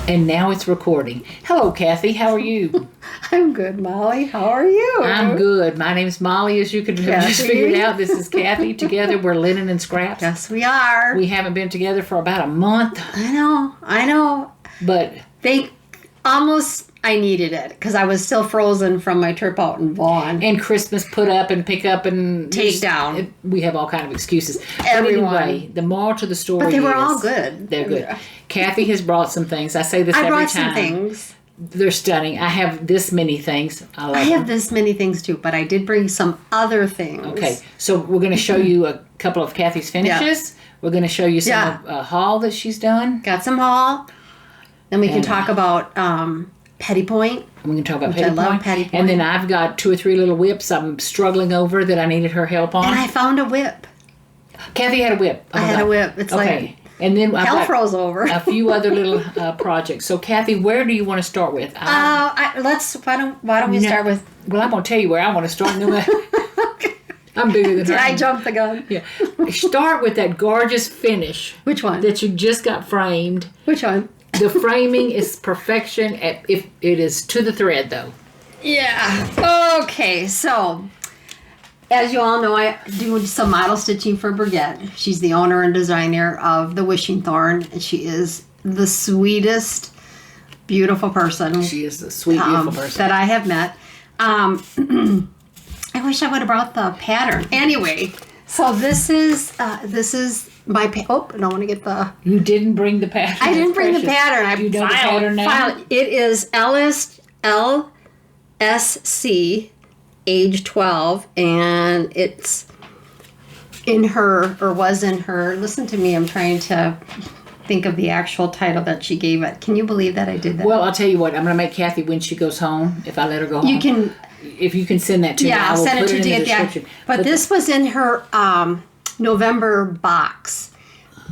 And now it's recording. Hello, Kathy. How are you? I'm good, Molly. How are you? I'm good. My name's Molly, as you could have just figured out. This is Kathy. Together, we're Linen and Scraps. Yes, we are. We haven't been together for about a month. I know. But I needed it because I was still frozen from my trip out in Vaughan. And Christmas put up and pick up and take down. We have all kind of excuses. Everyone. But anyway, the moral to the story But they were is all good. They're good. Kathy has brought some things. I say this every time. I brought some things. They're stunning. I have this many things. I have this many things too, but I did bring some other things. Okay, so we're going to show you a couple of Kathy's finishes. Yeah. We're going to show you some haul that she's done. Got some haul. Then we can talk about Petite. We can talk about Petite. I love Petite. And then I've got 2 or 3 little whips I'm struggling over that I needed her help on. And I found a whip. Kathy had a whip. I had a whip. It's like and then hell froze over. A few other little projects. So Kathy, where do you want to start with? Why don't we start with? Well, I'm going to tell you where I want to start. I'm bigger than her. Did I jump the gun? Yeah. Start with that gorgeous finish. Which one? That you just got framed. Which one? The framing is perfection. If it is to the thread, though. Yeah. Okay. So, as you all know, I do some model stitching for Brigitte. She's the owner and designer of the Wishing Thorn, and she is the sweetest, beautiful person. She is the sweet, beautiful person that I have met. I wish I would have brought the pattern. Anyway, so this is my I don't want to get the. You didn't bring the pattern. I didn't bring the pattern. You know the pattern now? It is LSC, age 12, and it's in her, or was in her. Listen to me. I'm trying to think of the actual title that she gave it. Can you believe that I did that? Well, I'll tell you what. I'm going to make Kathy when she goes home. If I let her go home, you can. If you can send that to me, I will send put it to in the you. description. But this was in her November box.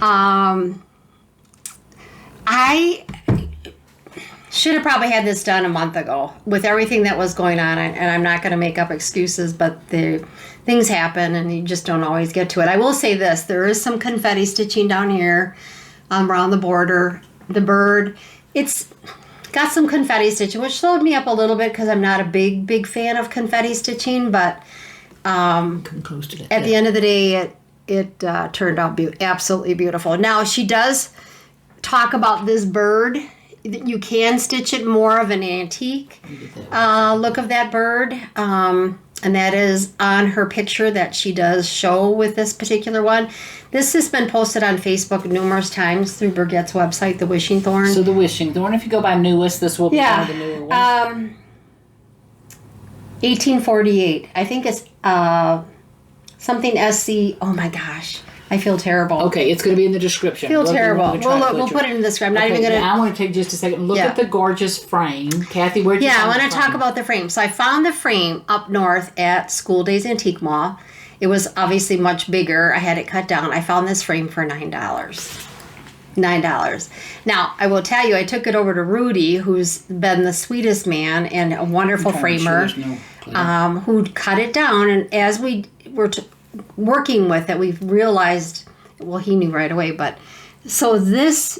I should have probably had this done a month ago with everything that was going on, and I'm not going to make up excuses, but things happen and you just don't always get to it. I will say this, there is some confetti stitching down here around the border. The bird, it's got some confetti stitching, which slowed me up a little bit because I'm not a big fan of confetti stitching, but close to that. At the end of the day, it turned out absolutely beautiful. Now, she does talk about this bird. You can stitch it more of an antique look of that bird. And that is on her picture that she does show with this particular one. This has been posted on Facebook numerous times through Brigitte's website, The Wishing Thorn. So The Wishing Thorn, if you go by newest, this will be one of the newer ones. 1848. I think it's something SC. Oh my gosh. I feel terrible. Okay, it's going to be in the description. We'll put it in the description. I'm not even going to. I want to take just a second. Look at the gorgeous frame. Kathy, where'd you find I want to talk about the frame. So I found the frame up north at School Days Antique Mall. It was obviously much bigger. I had it cut down. I found this frame for $9. $9. Now, I will tell you, I took it over to Rudy, who's been the sweetest man and a wonderful framer, who cut it down. And as we were working with it, we've realized, well, he knew right away, but so this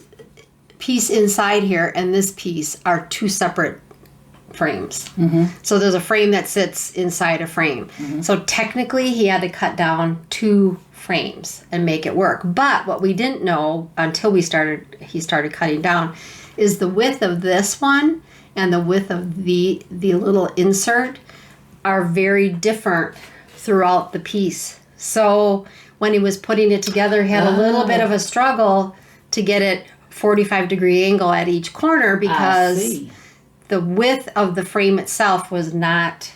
piece inside here and this piece are 2 separate frames. Mm-hmm. So there's a frame that sits inside a frame. Mm-hmm. So technically he had to cut down 2 frames and make it work. But what we didn't know until he started cutting down is the width of this one and the width of the little insert are very different throughout the piece. So when he was putting it together, he had a little bit of a struggle to get it 45-degree angle at each corner because the width of the frame itself was not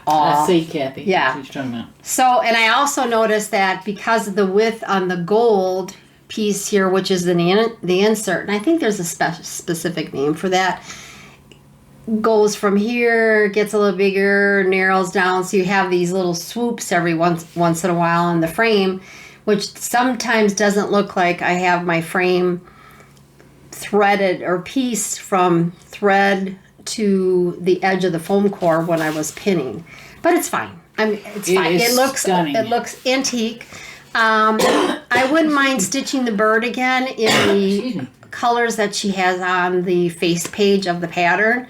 all. I see, Kathy. Yeah. That's what you're talking about. So, and I also noticed that because of the width on the gold piece here, which is the insert, and I think there's a specific name for that, goes from here, gets a little bigger, narrows down, so you have these little swoops every once in a while in the frame, which sometimes doesn't look like I have my frame threaded or pieced from thread to the edge of the foam core when I was pinning. But it's fine. It's fine. It looks stunning. It looks antique. I wouldn't mind stitching the bird again in the colors that she has on the face page of the pattern.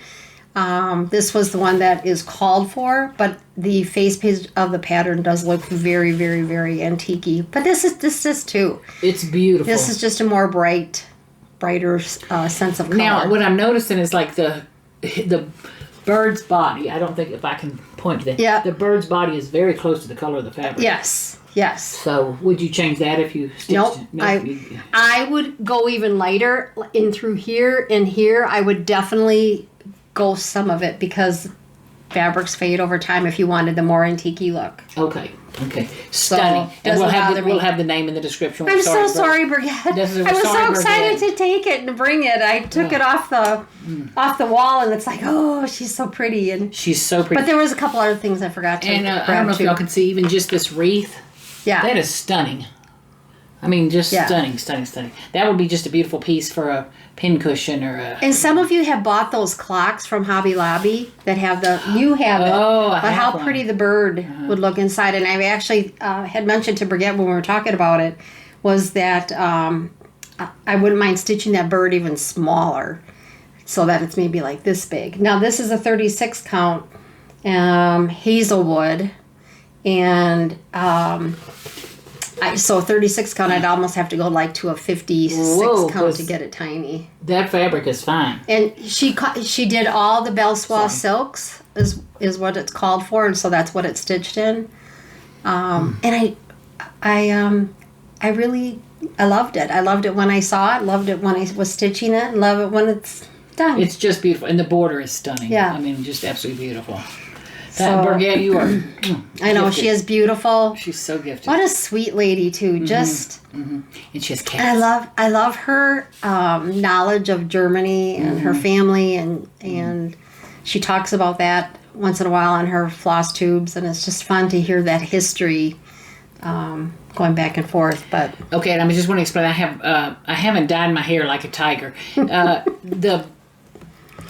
This was the one that is called for, but the face page of the pattern does look very, very, very antique-y. But this is too. It's beautiful. This is just a more brighter sense of color. Now, what I'm noticing is like the bird's body. I don't think if I can point to that. Yeah. The bird's body is very close to the color of the fabric. Yes. Yes. So would you change that if you stitched Nope. it? I would go even lighter in through here and here. I would definitely go some of it because fabrics fade over time if you wanted the more antique look. Okay. Stunning. And we'll have the name in the description. I'm so sorry, Brigitte. I was so excited to take it and bring it. I took it off the wall, and it's like, oh, she's so pretty. And she's so pretty. But there was a couple other things I forgot to grab I don't know if too. y'all can see even just this wreath. Yeah. That is stunning. I mean, just stunning. That would be just a beautiful piece for a pin cushion or a... And some of you have bought those clocks from Hobby Lobby that have you have it. Oh, I But have how one. pretty the bird would look inside. And I actually had mentioned to Brigitte when we were talking about it, was that I wouldn't mind stitching that bird even smaller so that it's maybe like this big. Now, this is a 36 count Hazelwood. And... so 36 count, I'd almost have to go like to a 56 count to get it tiny. That fabric is fine. And she did all the Belle silks is what it's called for, and so that's what it's stitched in. And I really loved it. I loved it when I saw it. Loved it when I was stitching it. And love it when it's done. It's just beautiful, and the border is stunning. Yeah, I mean, just absolutely beautiful. Brigitte, you are. I know, she is beautiful. She's so gifted. What a sweet lady too. Just. And she has cats. I love her knowledge of Germany and her family, and she talks about that once in a while on her floss tubes, and it's just fun to hear that history going back and forth. But okay, and I just want to explain. I haven't dyed my hair like a tiger.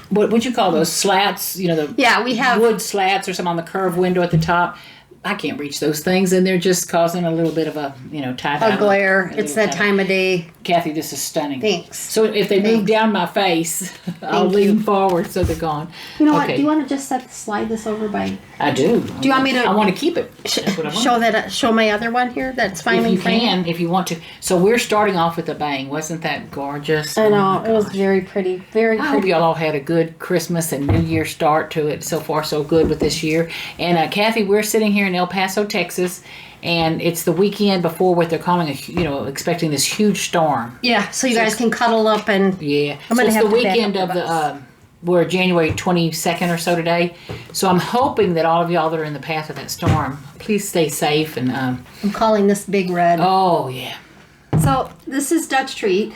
What would you call those slats? You know, we have wood slats or something on the curved window at the top. I can't reach those things, and they're just causing a little bit of a tie-dye. A glare. It's that time of day. Kathy, this is stunning. Thanks. So if they move down my face, I'll lean forward so they're gone. You know what? Do you want to just slide this over by? I do. Do you want me to? I want to keep it. That's what I want. Show my other one here. That's fine. If you can, if you want to. So we're starting off with a bang. Wasn't that gorgeous? I know. It was very pretty. Very pretty. I hope y'all all had a good Christmas and New Year start to it. So far, so good with this year. And Kathy, we're sitting here in El Paso, Texas, and it's the weekend before what they're calling expecting this huge storm. Yeah, so you guys can cuddle up and I'm gonna have the weekend of we're January 22nd or so today. So I'm hoping that all of y'all that are in the path of that storm, please stay safe. And I'm calling this Big Red. Oh yeah. So this is Dutch Treat.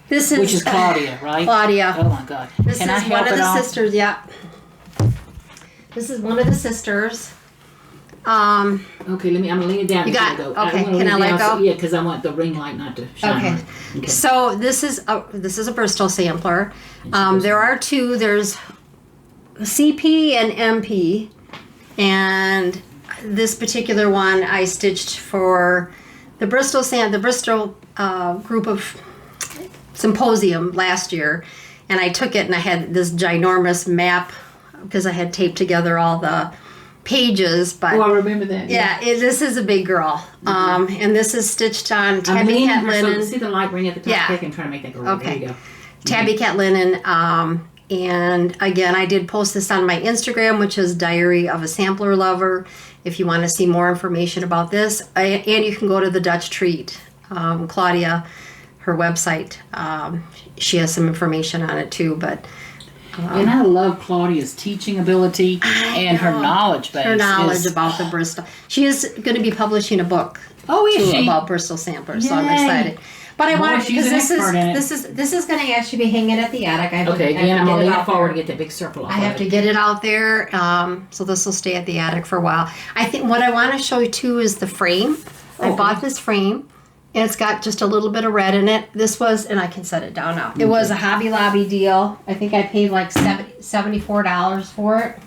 Which is Claudia, right? Claudia. Oh my God. This is one of the sisters. Yeah. This is one of the sisters. Okay, I'm gonna lean it down. You got okay. Can I let go? Yeah, because I want the ring light not to shine. Okay. So this is a Bristol sampler. There are two. There's CP and MP, and this particular one I stitched for the Bristol group of symposium last year, and I took it and I had this ginormous map because I had taped together all the pages, but I remember that. Yeah, this is a big girl. And this is stitched on tabby cat linen. See the light ring at the top? Yeah. I can try to make that go. Okay. There you go. Tabby cat linen. And again, I did post this on my Instagram, which is Diary of a Sampler Lover. If you want to see more information about this, and you can go to the Dutch Treat, Claudia, her website. She has some information on it too, but. And I love Claudia's teaching ability and her knowledge base. Her knowledge about the Bristol. She is going to be publishing a book. About Bristol samplers, so I'm excited. But I wanted because this is going to actually be hanging at the attic. I'm going to lean forward to get that big circle off. I have to get it out there, so this will stay at the attic for a while. I think what I want to show you too is the frame. I bought this frame. And it's got just a little bit of red in it. This was, and I can set it down now. It was a Hobby Lobby deal. I think I paid like $74 for it.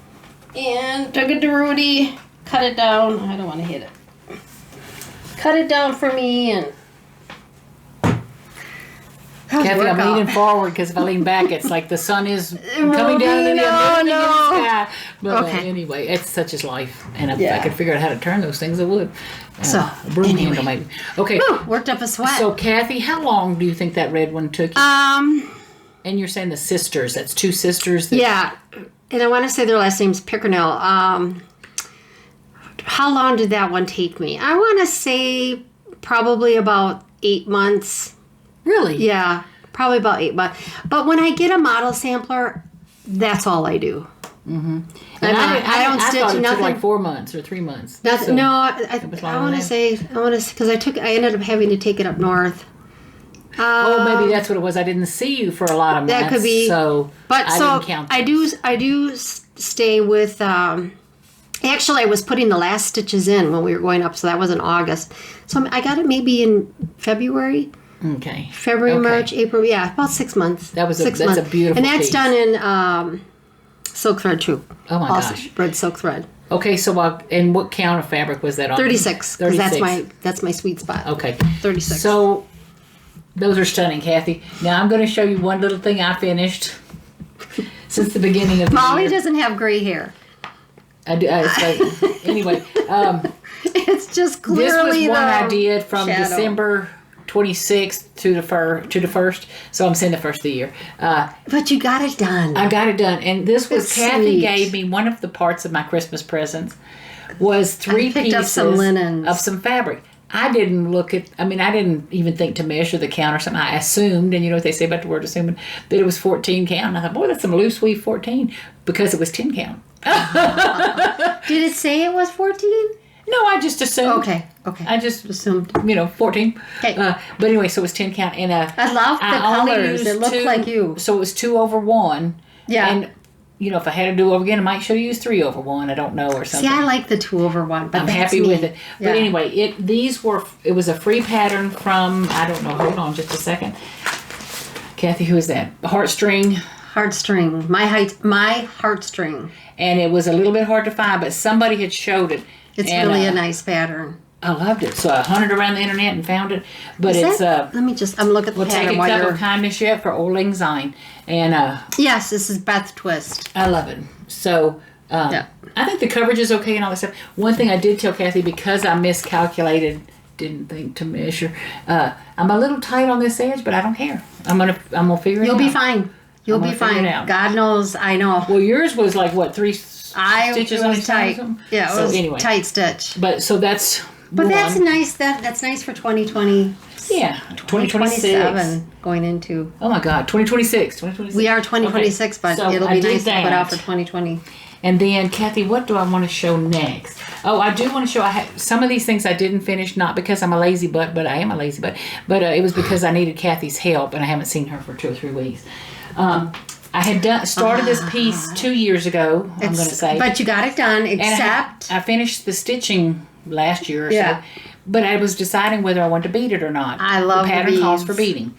And took it to Rudy, cut it down. I don't want to hit it. Cut it down for me, and Kathy, I'm workout. leaning forward because if I lean back, it's like the sun is coming down into the sky. But anyway, it's such as life. And if I could figure out how to turn those things, I would. So, a broom handle maybe. Okay. Whew, worked up a sweat. So, Kathy, how long do you think that red one took you? And you're saying the sisters. That's two sisters? Yeah. And I want to say their last name's Pickernelle. How long did that one take me? I want to say probably about 8 months. Really? Yeah, probably about 8 months. But when I get a model sampler, that's all I do. Mm-hmm. And I don't stitch thought it nothing. took like 4 months or 3 months. Nothing, So no, I want to say, because I ended up having to take it up north. Maybe that's what it was. I didn't see you for a lot of months. That could be. So but I didn't count those. I do stay with. Actually, I was putting the last stitches in when we were going up, so that was in August. So I got it maybe in February. Okay. February, March, April. Yeah, about 6 months. That's months. a beautiful And that's piece. done in silk thread too. Oh my also, gosh. red silk thread. Okay, so and what count of fabric was that on? 36. Because that's my sweet spot. Okay. 36. So those are stunning, Kathy. Now I'm going to show you one little thing I finished since the beginning of the Molly year. doesn't have gray hair. I do, anyway, It's just this was clearly one I did from shadow. December 26th to the 1st. So I'm saying the first of the year. But you got it done. I got it done, and this was That's Kathy sweet. gave me one of the parts of my Christmas presents was 3 picked pieces up some linens. of some fabric. I didn't I didn't even think to measure the count or something. I assumed, and you know what they say about the word assuming, that it was 14 count. And I thought, boy, that's some loose weave 14 because it was 10 count. Did it say it was 14? No, I just assumed. Okay. I just assumed. 14. Okay. But anyway, so it was 10 count. And I love the only colors. used It looked like you. So it was 2 over 1. Yeah. And, if I had to do it over again, I might should have used 3 over 1. I don't know or something. See, I like the 2 over 1, but I'm that's happy me. with it. Yeah. But anyway, it was a free pattern from, I don't know, hold on just a second. Kathy, who is that? Heartstring. Heartstring. My heartstring. And it was a little bit hard to find, but somebody had showed it. It's and, really a nice pattern. I loved it. So I hunted around the internet and found it. But Let me just, I'm looking at the we'll take pattern a while cup you're... of kindness yet for Old Lang Syne. And Yes, this is Beth Twist. I love it. So I think the coverage is okay and all that stuff. One thing I did tell Kathy, because I miscalculated, didn't think to measure, I'm a little tight on this edge, but I don't care. I'm gonna figure it out. You'll be fine. You'll be figure it fine. out. God knows, I know. Well, yours was like what, 3 stitches it on was each side or tight. something? Yeah, it So was anyway. tight stitch. But so that's But one. that's nice. That's nice for 2020. Yeah, 2026. 2027 going into. Oh my God, 2026. We are 2026, Okay. but So it'll I be did nice to put that. out for 2020. And then, Kathy, what do I want to show next? Oh, I do want to show, some of these things I didn't finish, not because I'm a lazy butt, but I am a lazy butt. But it was because I needed Kathy's help, and I haven't seen her for 2 or 3 weeks. I had started this piece 2 years ago, I'm going to say. But you got it done, And except... I finished the stitching last year or Yeah. so. But I was deciding whether I wanted to bead it or not. I love the pattern the calls for beads. beading.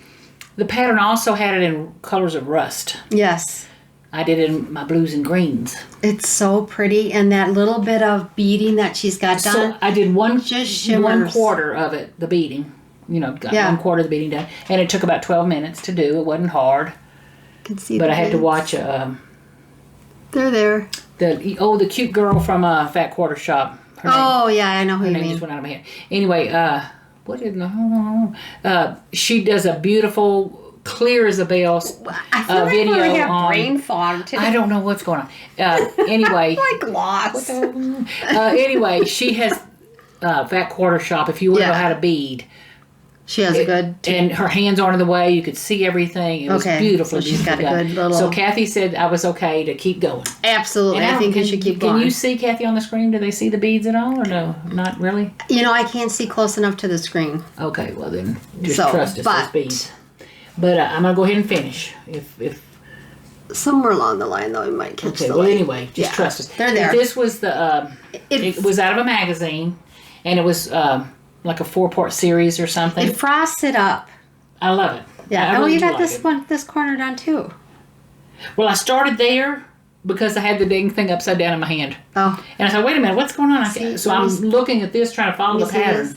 The pattern also had it in colors of rust. Yes. I did it in my blues and greens. It's so pretty, and that little bit of beading that she's got done. So I did one shimmers. quarter of it, the beading. Got Yeah. 1/4 of the beading done. And it took about 12 minutes to do. It wasn't hard. You can see But the I had to beads. watch They're there. the cute girl from Fat Quarter Shop. Her name. Oh, yeah, I know who Her you name mean. just went out of my head. Anyway, she does a beautiful, clear as a bell I feel like video we have on. brain fog today. I don't know what's going on. Anyway, like lots. anyway, she has Fat Quarter Shop. If you want to know Yeah. how to bead, She has a good... and her hands aren't in the way. You could see everything. It was Okay, beautiful. so she's got a good little- So Kathy said I was okay to keep going. Absolutely. And I think you should keep going. Can you see Kathy on the screen? Do they see the beads at all, or no? Not really. I can't see close enough to the screen. Okay, well then, just So, trust us. Those but- beads. But I'm gonna go ahead and finish. If Somewhere along the line, though, we might catch okay. the Well, light. anyway, just Yeah, trust us. they're there. This was the. It was out of a magazine, and it was like a 4-part series or something. It frosted up. I love it. Yeah. I really you do got like this it. one, this corner done too. Well, I started there because I had the dang thing upside down in my hand. Oh. And I thought, wait a minute, what's going on? See, So I'm looking at this, trying to follow the Let me see pattern. this.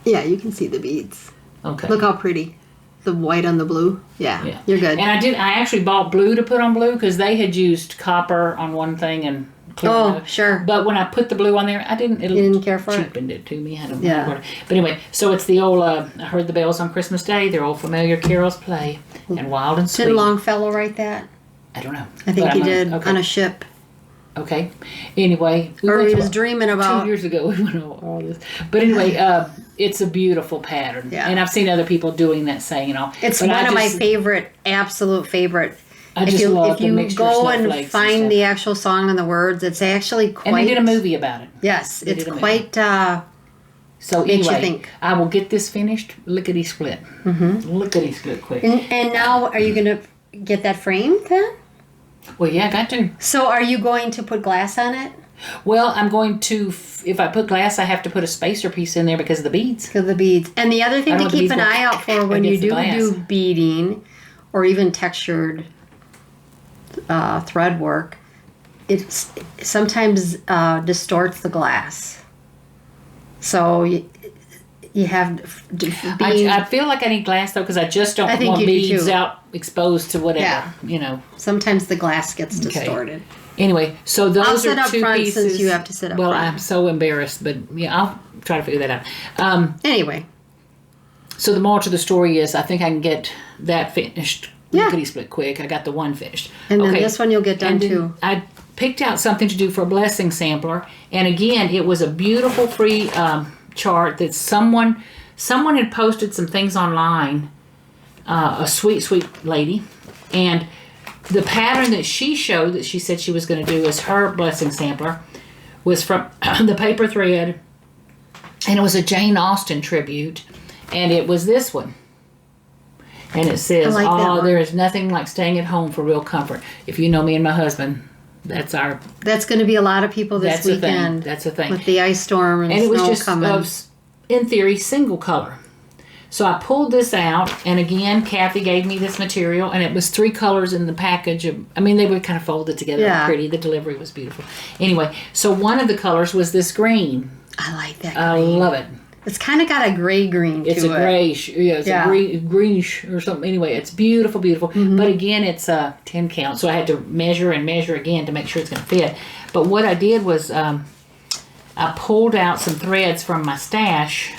Yeah, you can see the beads. Okay. Look how pretty. the white on the blue. Yeah. You're good. And I actually bought blue to put on blue because they had used copper on one thing and clear. Oh, sure. But when I put the blue on there, you didn't care for it? Cheapened it to me. I don't know. But anyway, so it's the old, I heard the bells on Christmas Day. Their old familiar carols play. And wild and sweet. Did Longfellow write that? I don't know. I think he did on a ship. Okay. Anyway. Or he was dreaming about. 2 years ago we went over all this. But anyway, it's a beautiful pattern. Yeah. And I've seen other people doing that, saying, It's one of my favorite, absolute favorite. If you go and find the actual song and the words, it's actually quite... And they did a movie about it. Yes, it's quite... So makes anyway, you think. I will get this finished lickety-split. Mm-hmm. Lickety-split quick. And now, are you going to get that framed then? Well, yeah, I got to. So are you going to put glass on it? Well, I'm going to, if I put glass, I have to put a spacer piece in there because of the beads. Because of the beads. And the other thing to keep an eye out for when you do beading or even textured thread work, it sometimes distorts the glass. So you have... I feel like I need glass, though, because I just don't want beads out exposed to whatever, Sometimes the glass gets distorted. Anyway, so those are two pieces. Since you have to sit up Well, front. I'm so embarrassed, but I'll try to figure that out. Anyway. So the moral to the story is I think I can get that finished lickety-split quick. I got the one finished. And then this one you'll get done too. I picked out something to do for a blessing sampler. And again, it was a beautiful free chart that someone had posted some things online. A sweet, sweet lady. And the pattern that she showed that she said she was going to do as her blessing sampler was from the paper thread. And it was a Jane Austen tribute. And it was this one. And it says, there is nothing like staying at home for real comfort. If you know me and my husband, that's going to be a lot. Of people this weekend. That's a thing. With the ice storm and it was just coming. In theory, single color. So I pulled this out, and again, Kathy gave me this material, and it was 3 colors in the package. They were kind of folded together pretty. The delivery was beautiful. Anyway, so one of the colors was this green. I like that green. I love it. It's kind of got a gray green to it. It's a grayish, a greenish or something. Anyway, it's beautiful, beautiful. Mm-hmm. But again, it's a 10 count, so I had to measure and measure again to make sure it's going to fit. But what I did was I pulled out some threads from my stash.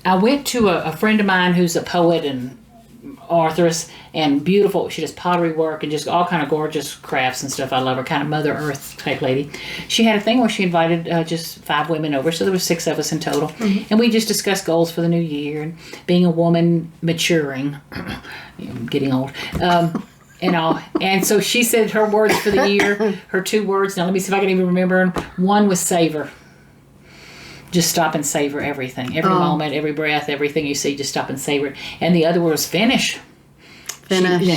I went to a friend of mine who's a poet and authoress and beautiful. She does pottery work and just all kind of gorgeous crafts and stuff. I love her, kind of Mother Earth type lady. She had a thing where she invited just 5 women over, so there were 6 of us in total. Mm-hmm. And we just discussed goals for the new year and being a woman, maturing, getting old. And all. And so she said her words for the year, her 2 words. Now let me see if I can even remember them. One was savor. Just stop and savor everything. Every moment, every breath, everything you see, just stop and savor it. And the other was finish.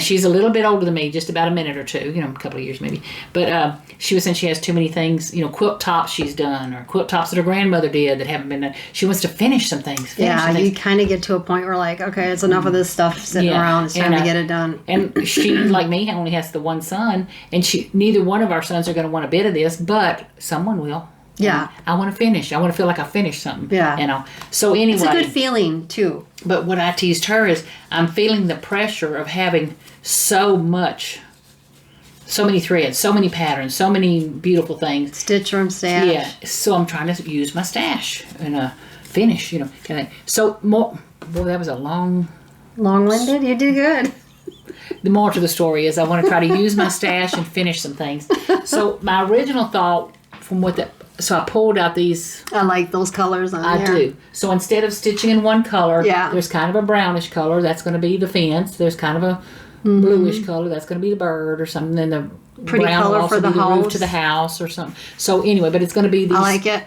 She's a little bit older than me, just about a minute or 2, a couple of years maybe. But she was saying she has too many things, quilt tops she's done, or quilt tops that her grandmother did that haven't been done. She wants to finish some things. You kind of get to a point where okay, it's enough of this stuff sitting around. It's time to get it done. And she, like me, only has the one son, and neither one of our sons are going to want a bit of this, but someone will. Yeah. I want to finish. I want to feel like I finished something. Yeah. So anyway. It's a good feeling, too. But what I teased her is I'm feeling the pressure of having so many threads, so many patterns, so many beautiful things. Stitch from stash. Yeah. So I'm trying to use my stash and finish, kind of thing. So that was a long-winded. You did good. The moral to the story is I want to try to use my stash and finish some things. So my original thought so I pulled out these. I like those colors on there. I do. So instead of stitching in one color, there's kind of a brownish color. That's going to be the fence. There's kind of a bluish color. That's going to be the bird or something. Then the pretty brown color will also for the be the house. roof to the house or something. So anyway, but it's going to be these. I like it.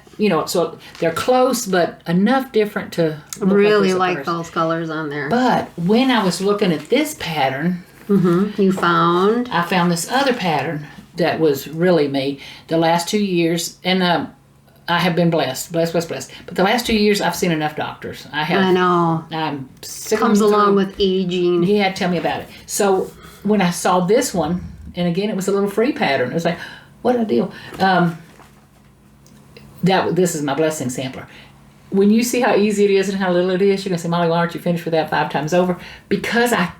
So they're close, but enough different to really like those colors on there. But when I was looking at this pattern, I found this other pattern that was really me the last 2 years, and I have been blessed. But the last 2 years, I've seen enough doctors. I know. I'm sick. Comes along with aging. Yeah, tell me about it. So when I saw this one, and again, it was a little free pattern. It was what a deal. This is my blessing sampler. when you see how easy it is and how little it is, you're going to say, Molly, why aren't you finished with that 5 times over? Because I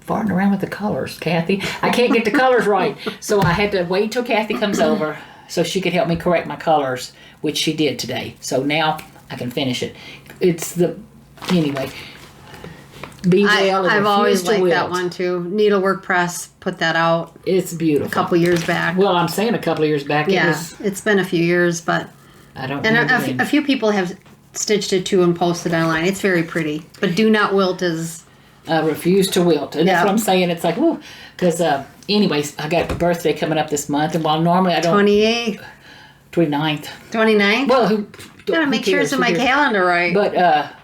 farting around with the colors, Kathy. I can't get the colors right. So I had to wait till Kathy comes over so she could help me correct my colors, which she did today. So now I can finish it. Anyway. Be Well. I've always liked that one too. Needlework Press put that out. It's beautiful. A couple years back. Well, I'm saying a couple of years back. Yeah, it's been a few years, but I don't. And a few people have stitched it too and posted online. It's very pretty, but Do Not Wilt is. Refuse to wilt, and that's what I'm saying. It's like, whoo, because anyways, I got a birthday coming up this month, and while normally I don't. 28th. 29th. 29th. Well, gotta make sure it's in my calendar right. But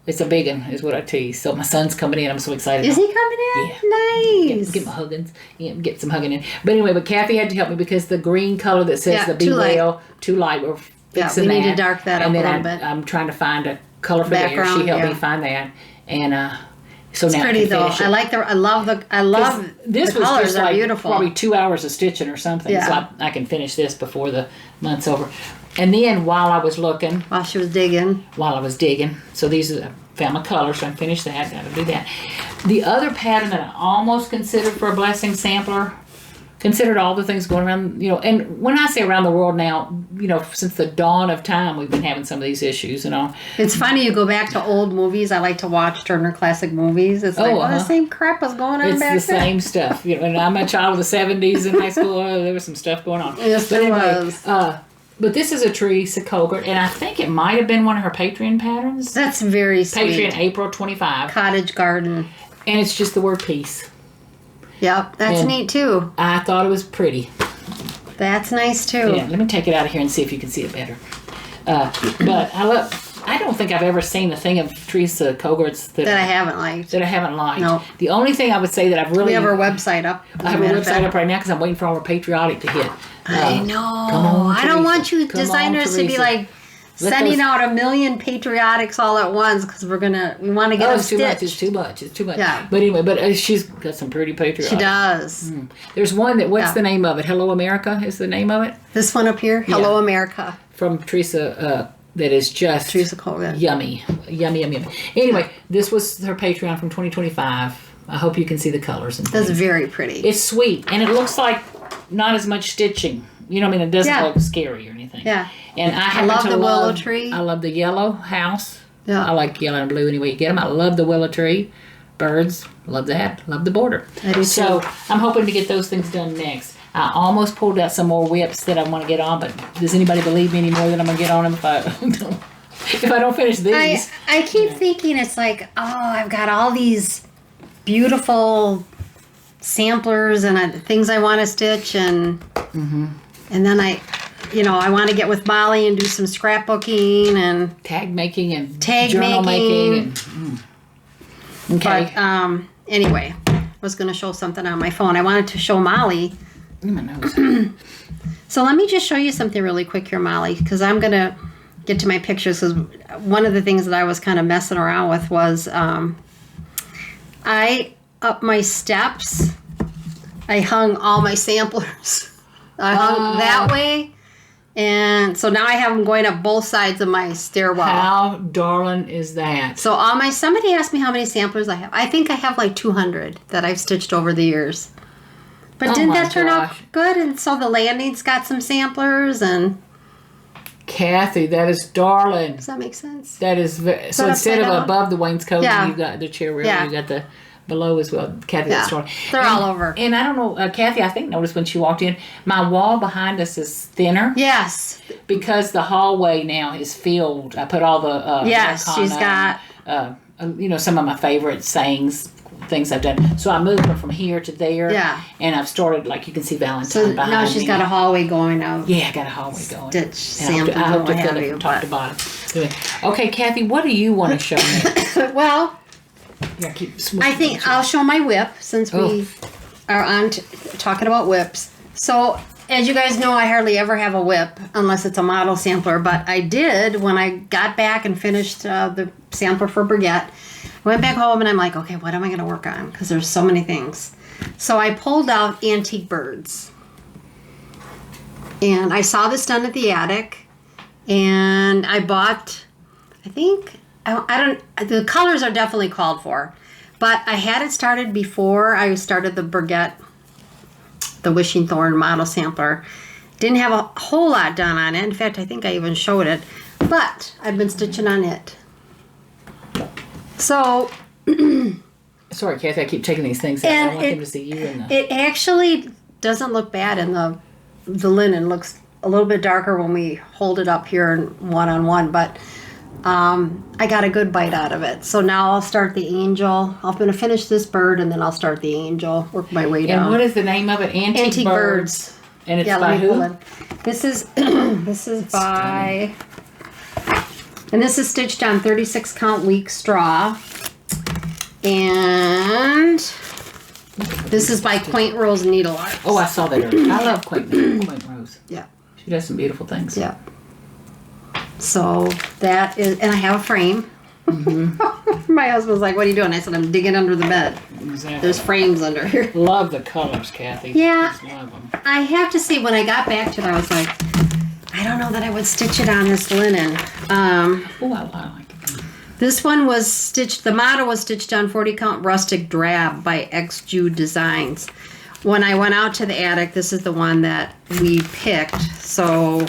it's a big one, is what I tease. So my son's coming in. I'm so excited. Is he coming in? Yeah. Nice. Get my huggins. Yeah, get some hugging in. But anyway, Kathy had to help me because the green color that says the Be Well, too light. We're fixing we that. need to dark that up a little bit. I'm trying to find a color for there. She helped me find that, and so it's now pretty though. I love this the was colors. just They're like beautiful. Probably 2 hours of stitching or something. Yeah. So I can finish this before the month's over. And then while I was looking, while she was digging, so these are. Found my color, so I finished that. Got to do that. The other pattern that I almost considered for a blessing sampler, considered all the things going around, and when I say around the world now, since the dawn of time, we've been having some of these issues, It's funny, you go back to old movies. I like to watch Turner Classic Movies. It's the same crap was going on back then. It's the same stuff. And I'm a child of the 70s in high school. There was some stuff going on. Yes, there was. But this is a Teresa Colgert, and I think it might have been one of her Patreon patterns. That's very sweet. Patreon, April 25. Cottage Garden. And it's just the word peace. Yep, that's neat too. I thought it was pretty. That's nice too. Yeah, let me take it out of here and see if you can see it better. But I don't think I've ever seen a thing of Teresa Colgert's that I haven't liked. No. The only thing I would say that I've really... We have our website up. I have a website up right now because I'm waiting for all our patriotic to hit. I know. Come on, I don't want you designers to be like sending out a million patriotics all at once because we want to get them stitched. It's too much. Yeah. But anyway, she's got some pretty patriotic. She does. There's one that, what's the name of it? Hello America is the name of it? This one up here? Hello America. From Teresa, that is just Teresa Colgert. Yummy. Anyway, this was her Patreon from 2025. I hope you can see the colors. And that's very pretty. It's sweet, and it looks like not as much stitching. It doesn't look scary or anything. Yeah. And I love the willow tree. I love the yellow house. Yeah. I like yellow and blue anyway you get them. I love the willow tree. Birds. Love that. Love the border. I do so too. I'm hoping to get those things done next. I almost pulled out some more whips that I want to get on, but does anybody believe me anymore that I'm going to get on them if I don't finish these? I keep thinking it's like, I've got all these beautiful samplers and things I want to stitch and then I want to get with Molly and do some scrapbooking and tag making and journal making. Okay. But anyway, I was going to show something on my phone. I wanted to show Molly. My nose. So let me just show you something really quick here, Molly, because I'm going to get to my pictures. Because one of the things that I was kind of messing around with was up my steps, I hung all my samplers. I hung that way. And so now I have them going up both sides of my stairwell. How darling is that? So somebody asked me how many samplers I have. I think I have like 200 that I've stitched over the years. But didn't that turn out good? And so the landing's got some samplers and... Kathy, that is darling. Does that make sense? That is so instead of above the wainscoting, you've got the chair rail, you've got the below as well. Kathy, that's darling. They're all over. And I don't know, Kathy, I think noticed when she walked in, my wall behind us is thinner. Yes. Because the hallway now is filled. I put all the... she's got... some of my favorite sayings, things I've done. So I moved her from here to there. Yeah. And I've started, like you can see Valentine behind me. Now she's got a hallway going out. Yeah, I got a hallway going. Stitch samples. I hope to fill it from top to bottom. Okay, Kathy, what do you want to show me? Well, I think I'll show my whip since we are on talking about whips. So, as you guys know, I hardly ever have a whip unless it's a model sampler, but I did when I got back and finished the sampler for Brigitte. I went back home and I'm like, okay, what am I going to work on? Because there's so many things. So I pulled out antique birds. And I saw this done at the attic. And I bought, I think, I don't, the colors are definitely called for. But I had it started before I started the Burgette, the Wishing Thorn model sampler. Didn't have a whole lot done on it. In fact, I think I even showed it. But I've been stitching on it. So... Sorry, Kathy, I keep taking these things out. I want them to see you in the... It actually doesn't look bad in the linen. Looks a little bit darker when we hold it up here and one-on-one, but I got a good bite out of it. So now I'll start the angel. I'm going to finish this bird, and then I'll start the angel, work my way down. And what is the name of it? Antique Birds. And it's by who? This is by... And this is stitched on 36 count weak straw. And this is by Quaint Rose Needle Art. Oh, I saw that earlier. I love Quaint Rose. Yeah. She does some beautiful things. Yeah. So that is, and I have a frame. Mm-hmm. My husband's like, "What are you doing?" I said, "I'm digging under the bed." Exactly. There's frames under here. Love the colors, Kathy. Yeah. Just love them. I have to say, when I got back to it, I was like, I don't know that I would stitch it on this linen. Oh, I like it. This one was stitched, the model was stitched on 40 count rustic drab by X Jude Designs. When I went out to the attic, this is the one that we picked. So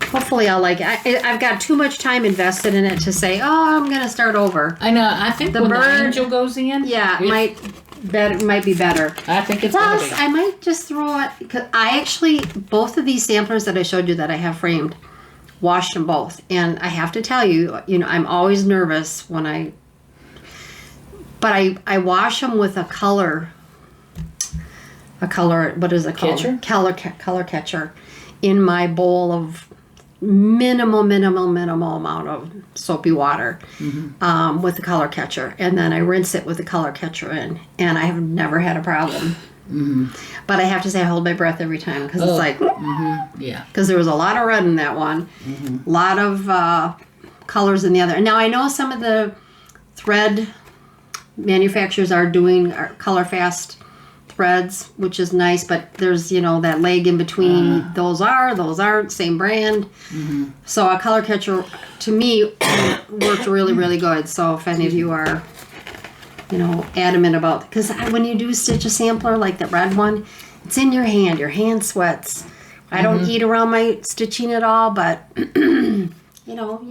hopefully I'll like it. I've got too much time invested in it to say, oh, I'm going to start over. I know. I think when the angel goes in. Yeah, it might be better. I think it's Plus, going to be. I might just throw it, because I actually, both of these samplers that I showed you that I have framed, washed them both. And I have to tell you, I'm always nervous when but I wash them with a color, what is it called? Catcher? Color catcher in my bowl of minimal amount of soapy water with the color catcher. And then I rinse it with the color catcher in. And I have never had a problem. Mm-hmm. But I have to say I hold my breath every time because it's like, yeah, because there was a lot of red in that one, a lot of colors in the other. And now I know some of the thread manufacturers are doing color fast threads, which is nice, but there's that leg in between. Those aren't same brand. So a color catcher to me worked really good. So if any of you are adamant about, because when you do stitch a sampler like that red one, it's in your hand sweats. I don't eat around my stitching at all, but you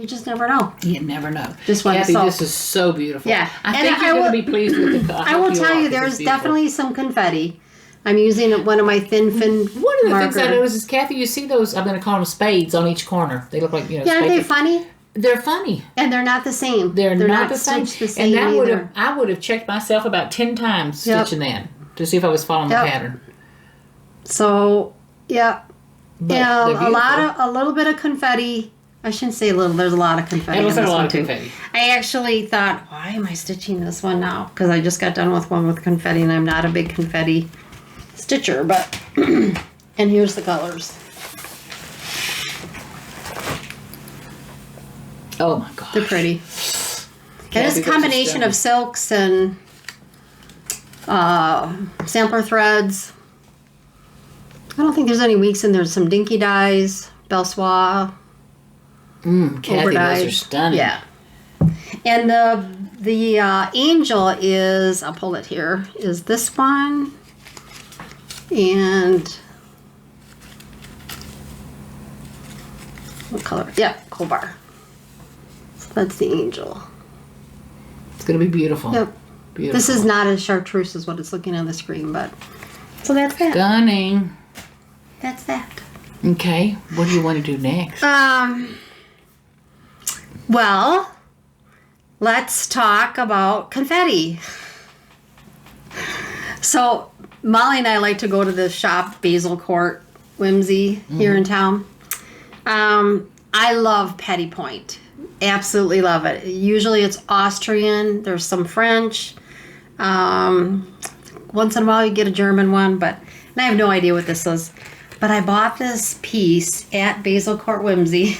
just never know. You never know. Kathy, this is so beautiful. Yeah. I think you're going to be pleased with the I will tell you, there's definitely some confetti. I'm using one of my thin fin One of the things I noticed is, Kathy, you see those, I'm going to call them spades on each corner. They look like, Yeah, aren't they funny? They're funny. And they're not the same. They're not the same. And that I would have checked myself about 10 times stitching that to see if I was following the pattern. So, yeah. But a little bit of confetti. I shouldn't say a little. There's a lot of confetti. There's a lot of confetti. I actually thought, why am I stitching this one now? Because I just got done with one with confetti, and I'm not a big confetti stitcher. But and here's the colors. Oh my gosh. They're pretty. And it's a combination of silks and sampler threads. I don't think there's any weeks in there. Some dinky dyes, Belsois. Kathy, those are stunning. Yeah. And the angel is, I'll pull it here, is this one. And what color? Yeah, Cobar. So that's the angel. It's going to be beautiful. Yep. Beautiful. This is not as chartreuse as what it's looking on the screen, but so that's that. Stunning. That's that. Okay. What do you want to do next? Well, let's talk about confetti. So Molly and I like to go to the shop, Basil Court Whimsy, here in town. I love Petit Point. Absolutely love it. Usually it's Austrian. There's some French. Once in a while you get a German one, and I have no idea what this is. But I bought this piece at Basil Court Whimsy.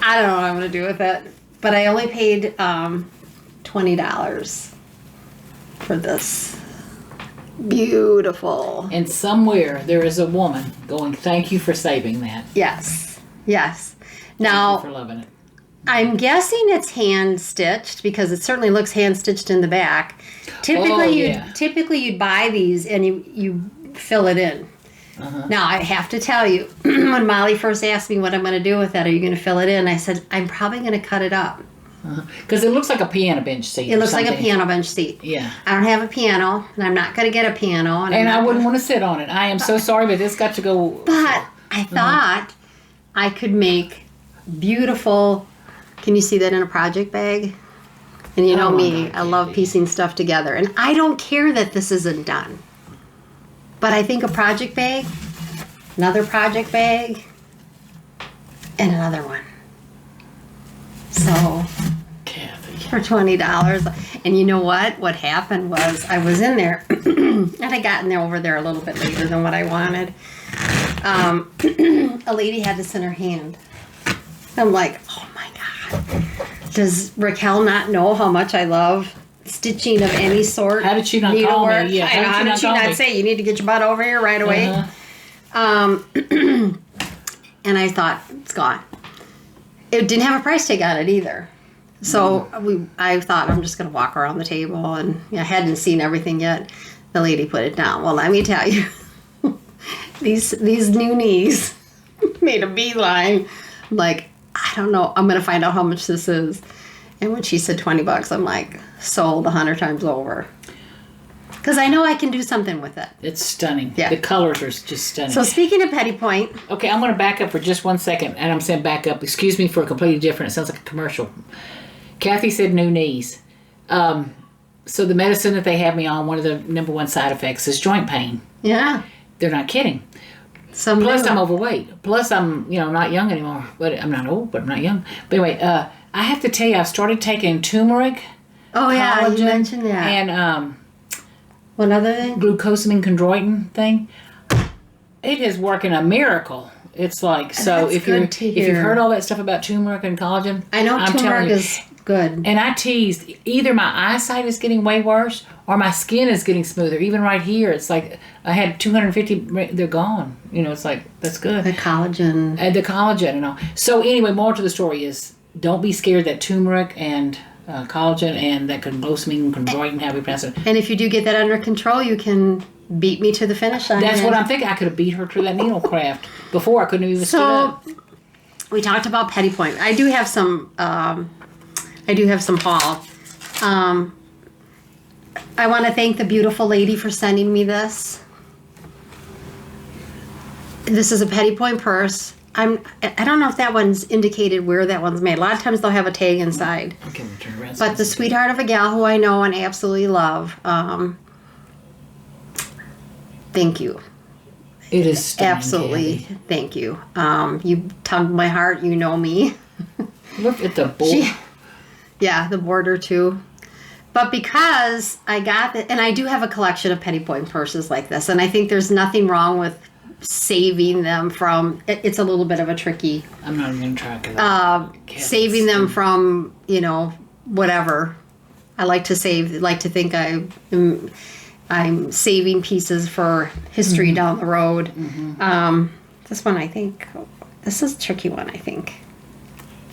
I don't know what I'm going to do with it. But I only paid $20 for this. Beautiful. And somewhere there is a woman going, thank you for saving that. Yes. Yes. Thank Now, you for loving it. I'm guessing it's hand stitched because it certainly looks hand stitched in the back. Typically you'd buy these and you fill it in. Now I have to tell you, when Molly first asked me what I'm going to do with that, are you going to fill it in? I said I'm probably going to cut it up. Because it looks like a piano bench seat. It looks like a piano bench seat. Yeah. I don't have a piano, and I'm not going to get a piano. And I wouldn't want to sit on it. I am so sorry, but this got to go. But I thought I could make beautiful. Can you see that in a project bag? And you know me, I love piecing stuff together. And I don't care that this isn't done. But I think a project bag, another project bag, and another one. So for $20. And you know what? What happened was I was in there, and I got in there over there a little bit later than what I wanted. A lady had this in her hand. I'm like, oh my God. Does Raquel not know how much I love stitching of any sort? How did she not call me? Yeah, how did she not say, you need to get your butt over here right away? And I thought, it's gone. It didn't have a price tag on it either. So I thought, I'm just going to walk around the table, and I hadn't seen everything yet. The lady put it down. Well, let me tell you, these new knees made a beeline. I'm like, I don't know. I'm going to find out how much this is. And when she said $20, I'm like, sold 100 times over. Because I know I can do something with it. It's stunning. Yeah. The colors are just stunning. So speaking of Petite Point. Okay, I'm going to back up for just 1 second. And I'm saying back up. Excuse me for a completely different. It sounds like a commercial. Kathy said new knees. So the medicine that they have me on, one of the number one side effects is joint pain. Yeah. They're not kidding. Plus I'm overweight. Plus I'm, not young anymore. But I'm not old, but I'm not young. But anyway, I have to tell you, I've started taking turmeric. Oh, yeah, you mentioned that. And one other thing? Glucosamine chondroitin thing. It is working a miracle. It's like, so if you've heard all that stuff about turmeric and collagen. I know turmeric is good. And I teased, either my eyesight is getting way worse or my skin is getting smoother. Even right here, it's like I had 250, they're gone. It's like, that's good. The collagen. And the collagen and all. So anyway, more to the story is, don't be scared that turmeric and collagen and that glucosamine chondroitin, how we pronounce it. And if you do get that under control, you can beat me to the finish line. That's what I'm thinking. I could have beat her to that needle craft before. I couldn't have even stood up. We talked about Petite Point. I do have some haul. I want to thank the beautiful lady for sending me this. This is a Petite Point purse. I don't know if that one's indicated where that one's made. A lot of times they'll have a tag inside. Okay, we'll turn around. But the sweetheart of a gal who I know and absolutely love. Thank you. It is stunning, absolutely. Kathy. Thank you. You tugged my heart. You know me. Look at the border. Yeah, the border too. But because I got it, and I do have a collection of Petite Point purses like this, and I think there's nothing wrong with saving them from. It's a little bit of a tricky. I'm not even going to try. Saving them from whatever. I like to think I'm saving pieces for history down the road. Mm-hmm. This one, I think, this is a tricky one, I think.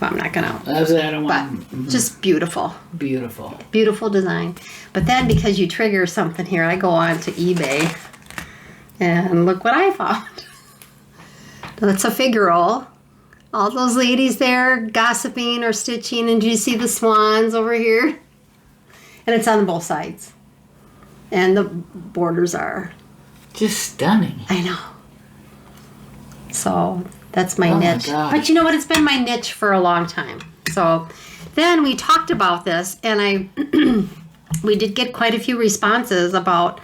Well, I'm not gonna. But just beautiful. Beautiful. Beautiful design. But then because you trigger something here, I go on to eBay and look what I found. That's a figure roll. All those ladies there gossiping or stitching, and do you see the swans over here? And it's on both sides. And the borders are just stunning. I know. So that's my niche. But you know what? It's been my niche for a long time. So then we talked about this, and we did get quite a few responses about.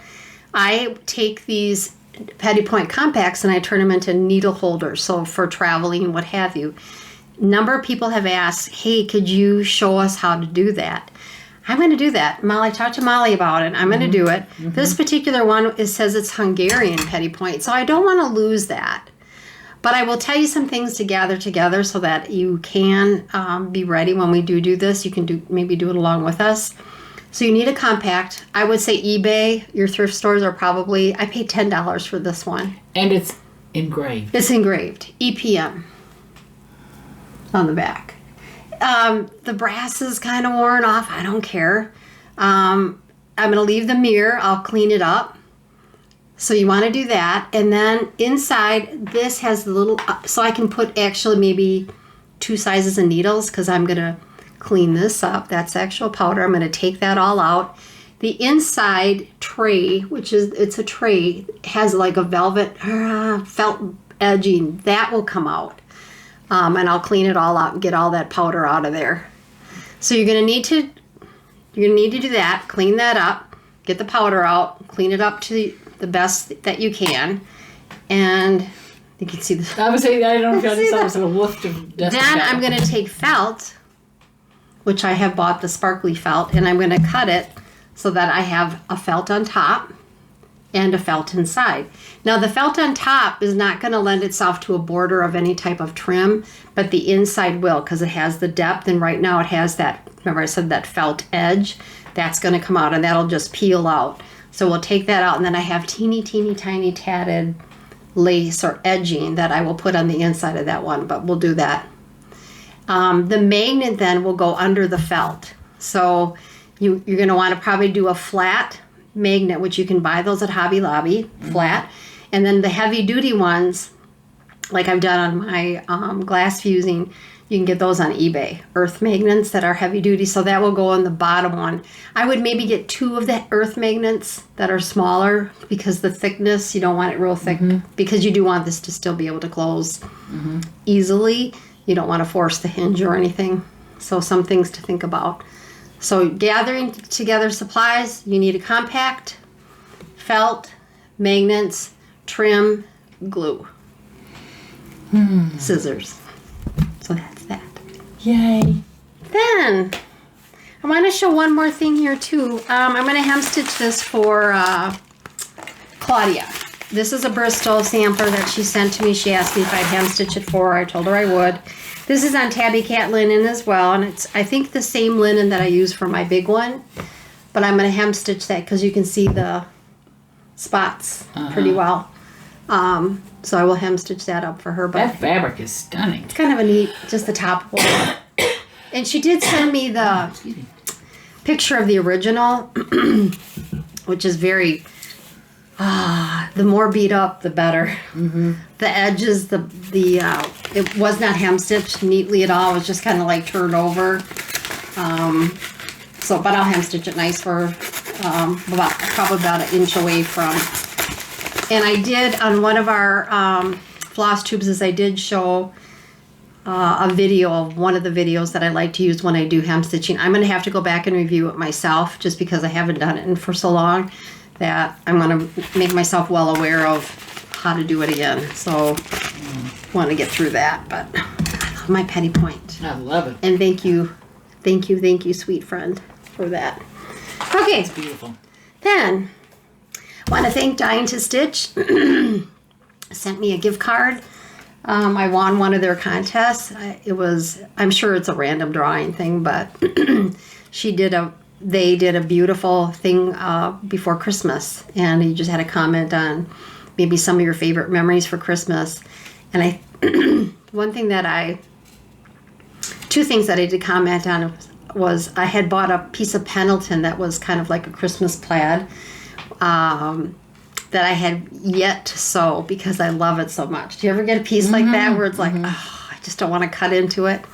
I take these Petite Point compacts and I turn them into needle holders. So for traveling, what have you. A number of people have asked, hey, could you show us how to do that? I'm going to do that. Molly, talk to Molly about it. I'm going to do it. Mm-hmm. This particular one, it says it's Hungarian Petite Point, so I don't want to lose that. But I will tell you some things to gather together so that you can be ready when we do this. You can maybe do it along with us. So you need a compact. I would say eBay, your thrift stores are probably, I paid $10 for this one. And it's engraved. It's engraved. EPM on the back. The brass is kind of worn off. I don't care. I'm going to leave the mirror. I'll clean it up. So you want to do that. And then inside, this has the little, so I can put actually maybe 2 sizes of needles because I'm going to clean this up. That's actual powder. I'm going to take that all out. The inside tray, which is, it's a tray, has like a velvet felt edging. That will come out. And I'll clean it all out and get all that powder out of there. So you're going to need to do that. Clean that up. Get the powder out. Clean it up to the best that you can. And you can see the... I would say, I don't know if you saw a wolf of dust. Then I'm going to take felt, which I have bought the sparkly felt, and I'm going to cut it so that I have a felt on top and a felt inside. Now the felt on top is not going to lend itself to a border of any type of trim, but the inside will because it has the depth, and right now it has that, remember I said that felt edge, that's going to come out and that'll just peel out. So we'll take that out, and then I have teeny tiny tatted lace or edging that I will put on the inside of that one, but we'll do that. The magnet then will go under the felt. So you're going to want to probably do a flat magnet, which you can buy those at Hobby Lobby, flat. And then the heavy duty ones, like I've done on my glass fusing, you can get those on eBay. Earth magnets that are heavy duty, so that will go on the bottom one. I would maybe get 2 of the earth magnets that are smaller because the thickness, you don't want it real thick because you do want this to still be able to close easily. You don't want to force the hinge or anything. So some things to think about. So gathering together supplies, you need a compact, felt, magnets, trim, glue, scissors. So that's that. Yay. Then I want to show one more thing here too. I'm going to hem stitch this for Claudia. This is a Bristol sampler that she sent to me. She asked me if I'd hem stitch it for her. I told her I would. This is on Tabby Cat linen as well, and it's I think the same linen that I use for my big one. But I'm going to hem stitch that because you can see the spots pretty well. So I will hem stitch that up for her. But that fabric is stunning. It's kind of a neat, just the top one. And she did send me the picture of the original, which is very, the more beat up, the better. The edges, it was not hem stitched neatly at all. It was just kind of like turned over. But I'll hem stitch it nice for her, probably about 1 inch away from. And I did, on one of our floss tubes, I did show a video of one of the videos that I like to use when I do hem stitching. I'm going to have to go back and review it myself just because I haven't done it for so long that I'm going to make myself well aware of how to do it again. So want to get through that, but I love my petty point. I love it. And thank you, sweet friend, for that. Okay. It's beautiful. Then I want to thank Dying to Stitch. Sent me a gift card. I won one of their contests. I'm sure it's a random drawing thing, but they did a beautiful thing before Christmas, and you just had a comment on maybe some of your favorite memories for Christmas. And two things that I did comment on was I had bought a piece of Pendleton that was kind of like a Christmas plaid that I had yet to sew because I love it so much. Do you ever get a piece like that where it's like, oh, I just don't want to cut into it?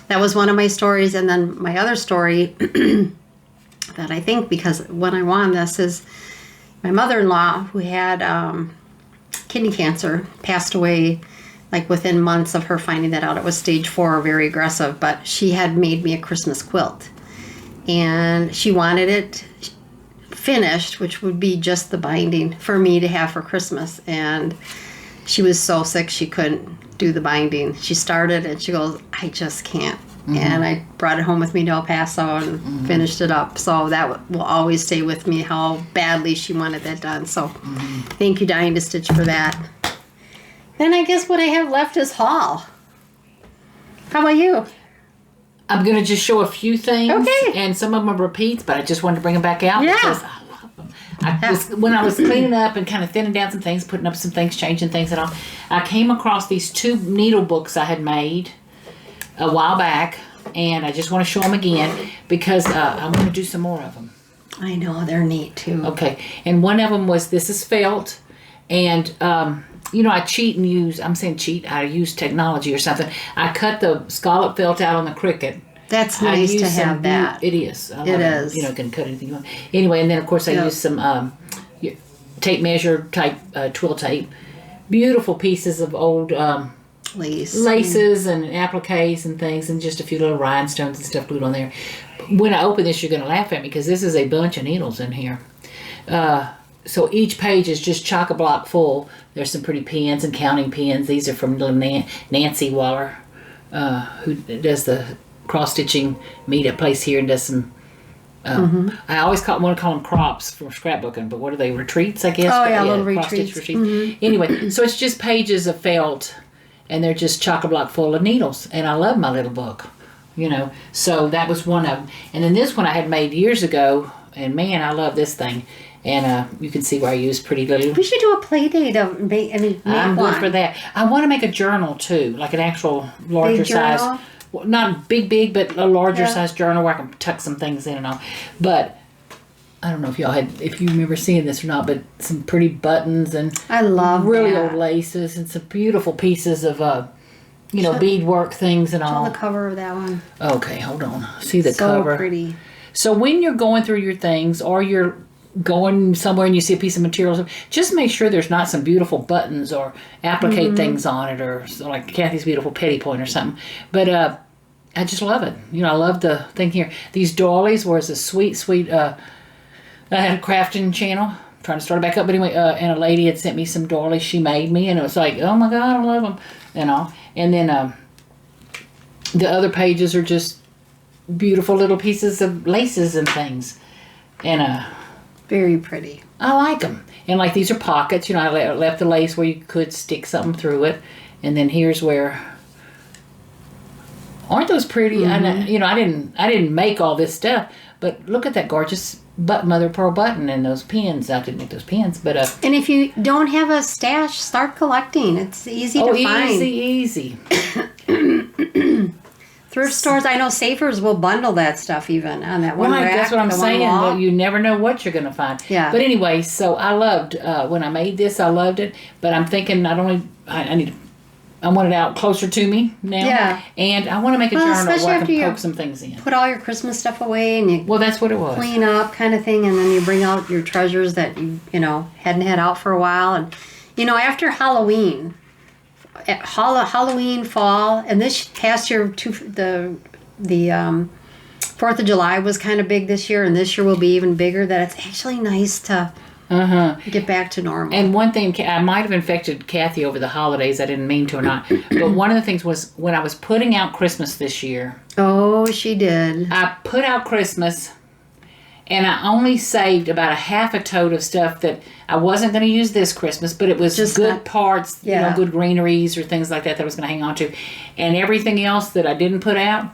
That was one of my stories. And then my other story that I think, because when I won this, is my mother-in-law, who had kidney cancer, passed away like within months of her finding that out. It was stage 4, very aggressive, but she had made me a Christmas quilt. And she wanted it finished, which would be just the binding for me to have for Christmas. And she was so sick she couldn't do the binding. She started and she goes, I just can't. And I brought it home with me to El Paso and finished it up. So that will always stay with me, how badly she wanted that done. So thank you, Dying to Stitch, for that. Then I guess what I have left is haul. How about you? I'm going to just show a few things. Okay. And some of them are repeats, but I just wanted to bring them back out Yeah. because I love them. When I was cleaning up and kind of thinning down some things, putting up some things, changing things and all, I came across these 2 needle books I had made a while back, and I just want to show them again because I'm going to do some more of them. I know, they're neat too. Okay. And one of them was, this is felt, and I cheat and use, I'm saying cheat, I use technology or something. I cut the scallop felt out on the Cricut. That's nice to have that. It is. It is. You can cut anything you want. Anyway, and then of course I use some tape measure type twill tape. Beautiful pieces of old laces and appliques and things, and just a few little rhinestones and stuff glued on there. When I open this, you're going to laugh at me because this is a bunch of needles in here. So each page is just chock-a-block full. There's some pretty pins and counting pins. These are from little Nancy Waller, who does the cross-stitching meetup place here and does some... I always want to call them crops for scrapbooking, but what are they? Retreats, I guess? Oh, yeah, little retreats. Anyway, so it's just pages of felt, and they're just chock-a-block full of needles. And I love my little book, So that was one of them. And then this one I had made years ago, and man, I love this thing. And you can see where I use pretty little. We should do a play date of make I'm one. good for that. I want to make a journal too, like an actual larger size. Well, not big, but a larger size journal where I can tuck some things in and all. But I don't know if you remember seeing this or not, but some pretty buttons and I love really old laces and some beautiful pieces of beadwork things and all. Show the cover of that one. Okay, hold on. See the cover. So pretty. So when you're going through your things or you're going somewhere and you see a piece of material, just make sure there's not some beautiful buttons or applique things on it, or like Kathy's beautiful petty point or something. But I just love it. I love the thing here. These doilies was a sweet. I had a crafting channel. I'm trying to start it back up, but anyway, and a lady had sent me some doilies she made me, and it was like, oh my God, I love them, And then the other pages are just beautiful little pieces of laces and things, and very pretty. I like them. And like these are pockets. I left the lace where you could stick something through it, and then here's where. Aren't those pretty? I didn't make all this stuff, but look at that gorgeous mother of pearl button and those pins. I didn't make those pins, but and if you don't have a stash, start collecting. It's easy to find. Easy. Thrift stores, I know Safers will bundle that stuff even on that one rack. Right, that's what I'm saying. Well, you never know what you're going to find. Yeah. But anyway, so I loved when I made this. I loved it, but I'm thinking not only I want it out closer to me now. Yeah. And I want to make a journal where I can poke some things in. Put all your Christmas stuff away and you that's what it was. Clean up kind of thing, and then you bring out your treasures that you hadn't had out for a while. And after Halloween, fall, and this past year the 4th of July was kind of big this year, and this year will be even bigger, that it's actually nice to get back to normal. And one thing, I might have infected Kathy over the holidays. I didn't mean to or not. But one of the things was when I was putting out Christmas this year. Oh, she did. I put out Christmas, and I only saved about a half a tote of stuff that I wasn't going to use this Christmas, but it was just good parts, good greeneries or things like that I was going to hang on to. And everything else that I didn't put out,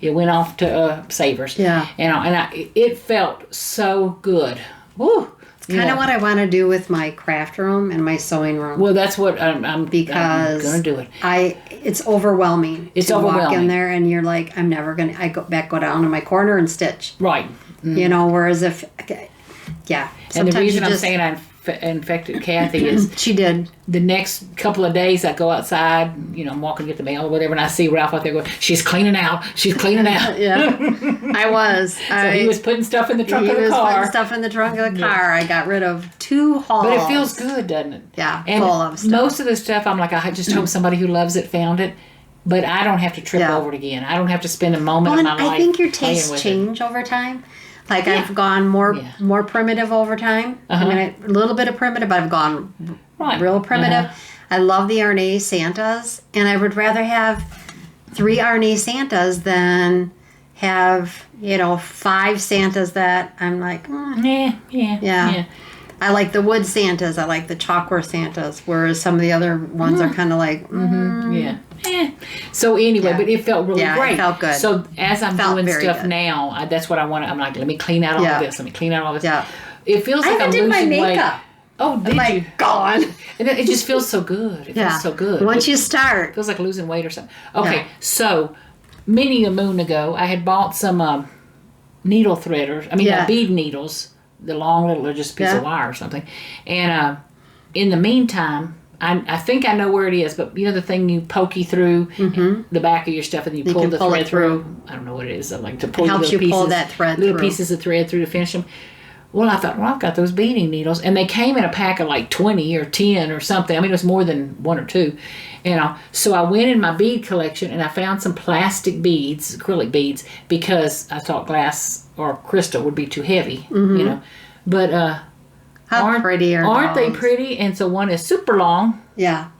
it went off to Savers. Yeah. It felt so good. Woo! Kind of what I want to do with my craft room and my sewing room. Well, that's what I'm going to do it. It's overwhelming. It's to overwhelming. Walk in there and you're like, I'm never going to. I go down in my corner and stitch. Right. Whereas if, And the reason I'm saying I infected Kathy is she did. The next couple of days I go outside, I'm walking to get the mail or whatever, and I see Ralph out there going, she's cleaning out. Yeah, I was. So he was putting stuff in the trunk of the car. He was putting stuff in the trunk of the car. I got rid of 2 hauls. But it feels good, doesn't it? Yeah, and full of stuff. Most of the stuff, I'm like, I just hope somebody who loves it found it. But I don't have to trip over it again. I don't have to spend a moment of my life. I think your tastes change over time. Like I've gone more primitive over time. I mean, a little bit of primitive, but I've gone real primitive. I love the Arne Santas, and I would rather have 3 Arne Santas than have 5 Santas that I'm like, yeah. I like the wood Santas. I like the chalkwork Santas, whereas some of the other ones are kind of like, So anyway, but it felt really great. It felt good. So as I'm doing stuff good. now, that's what I want. I'm like, let me clean out all of this. Let me clean out all this. Yeah. It feels like I'm losing my weight. makeup. Oh, did you? Gone. And it just feels so good. It feels so good. Once you start. It feels like losing weight or something. Okay, so many a moon ago, I had bought some needle threaders. I mean, bead needles. The long little, or just a piece of wire or something. And in the meantime, I think I know where it is, but you know the thing you pokey through the back of your stuff and you pull the thread through? I don't know what it is. I like to pull pull that thread little pieces of thread through to finish them. Well, I thought, I've got those beading needles. And they came in a pack of like 20 or 10 or something. I mean, it was more than 1 or 2. So I went in my bead collection and I found some plastic beads, acrylic beads, because I thought glass or crystal would be too heavy, you know. But how pretty aren't they pretty? And so one is super long. Yeah.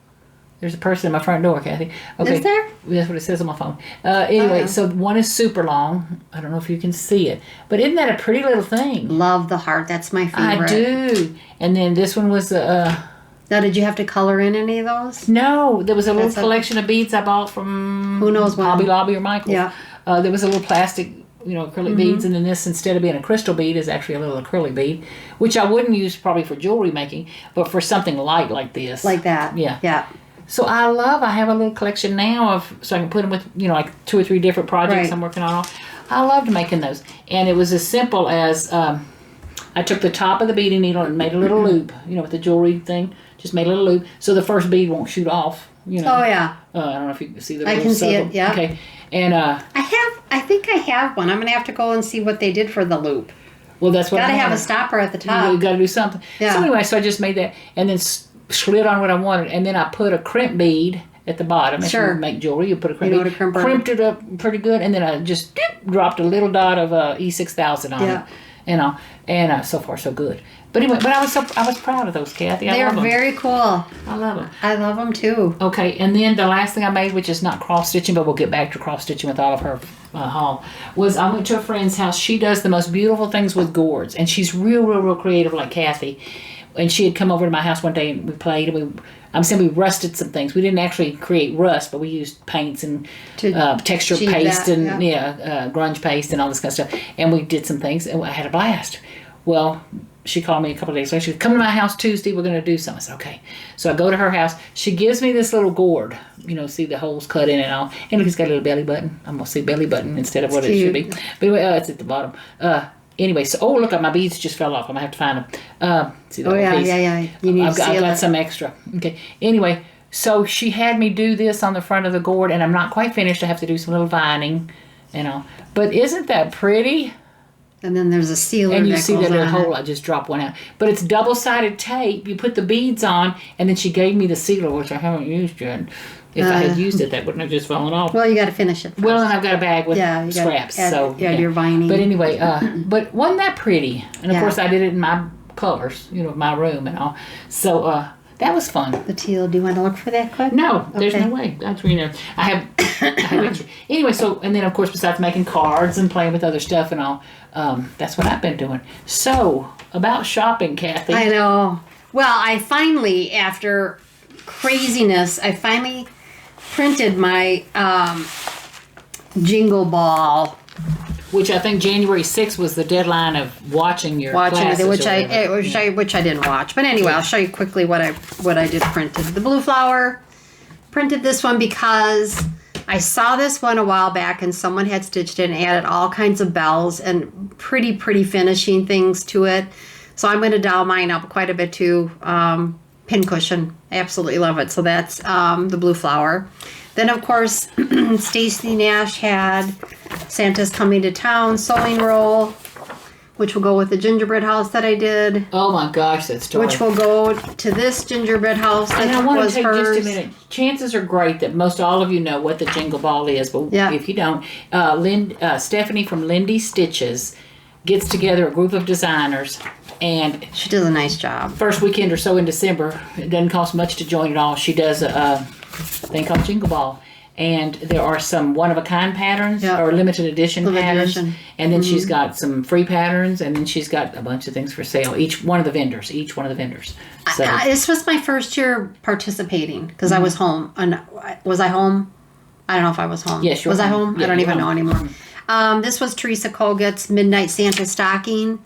There's a person at my front door, Kathy. Okay. Is there? That's what it says on my phone. Anyway, so one is super long. I don't know if you can see it. But isn't that a pretty little thing? Love the heart. That's my favorite. I do. And then this one was... now, did you have to color in any of those? No. There was a little collection of beads I bought from... Who knows what? Hobby Lobby or Michael's. Yeah. There was a little plastic... acrylic beads, and then this, instead of being a crystal bead, is actually a little acrylic bead, which I wouldn't use probably for jewelry making, but for something light like this. Like that. Yeah. Yeah. So I have a little collection now so I can put them with, like 2 or 3 different projects I'm working on. I loved making those. And it was as simple as, I took the top of the beading needle and made a little loop, with the jewelry thing, just made a little loop, so the first bead won't shoot off, Oh, yeah. I don't know if you can see the I can see it, yeah. Okay. And, I think I have one. I'm going to have to go and see what they did for the loop. Well, that's what Gotta have a stopper at the top. You got to do something. Yeah. So anyway, so I just made that and then slid on what I wanted, and then I put a crimp bead at the bottom. If you make jewelry, you put a crimp bead. Crimped it up pretty good, and then I just dropped a little dot of E6000 on it. And so far so good. But anyway, I was proud of those, Kathy. They're very cool. I love them. I love them too. Okay, and then the last thing I made, which is not cross stitching, but we'll get back to cross stitching with all of her haul, was I went to a friend's house. She does the most beautiful things with gourds, and she's real creative like Kathy. And she had come over to my house one day and we played, and we rusted some things. We didn't actually create rust, but we used paints and texture paste and grunge paste and all this kind of stuff. And we did some things, and I had a blast. Well, she called me a couple of days later. She said, "Come to my house Tuesday. We're going to do something." I said, "Okay." So I go to her house. She gives me this little gourd. See the holes cut in and all. And look, it's got a little belly button. I'm going to say belly button instead of what it should be. But anyway, it's at the bottom. Anyway, so look, my beads just fell off. I'm gonna have to find them. See the piece? Yeah. You need I've got some extra. Okay. Anyway, so she had me do this on the front of the gourd, and I'm not quite finished. I have to do some little vining, But isn't that pretty? And then there's a sealer. And you see that little hole. I just dropped one out. But it's double-sided tape. You put the beads on, and then she gave me the sealer, which I haven't used yet. If I had used it, that wouldn't have just fallen off. Well, you got to finish it first. Well, and I've got a bag with scraps. You're vining. But anyway, but wasn't that pretty? And of course, I did it in my colors, my room and all. So that was fun. The teal. Do you want to look for that quick? No, there's no way. That's I have extra. Anyway, so and then of course, besides making cards and playing with other stuff and all, that's what I've been doing. So about shopping, Kathy. I know. Well, I finally, after craziness, printed my jingle ball, which I think January 6th was the deadline of watching classes, which I didn't watch. But anyway, I'll show you quickly what I did printed. The blue flower, printed this one because I saw this one a while back and someone had stitched it and added all kinds of bells and pretty finishing things to it. So I'm going to doll mine up quite a bit too. Pincushion. Absolutely love it. So that's the blue flower. Then, of course, Stacy Nash had Santa's Coming to Town sewing roll, which will go with the gingerbread house that I did. Oh, my gosh, that story. Which will go to this gingerbread house that was hers. And I want to take just a minute. Chances are great that most all of you know what the jingle ball is, but if you don't, Stephanie from Lindy Stitches gets together a group of designers, and she does a nice job. First weekend or so in December, it doesn't cost much to join at all. She does a thing called Jingle Ball, and there are some one-of-a-kind patterns or limited edition patterns, and then she's got some free patterns, and then she's got a bunch of things for sale. Each one of the vendors. So this was my first year participating because I was home. And was I home? I don't know if I was home. Yes, you were Was I home. home? Yeah, I don't you were even know home. anymore. This was Teresa Colgate's Midnight Santa Stocking.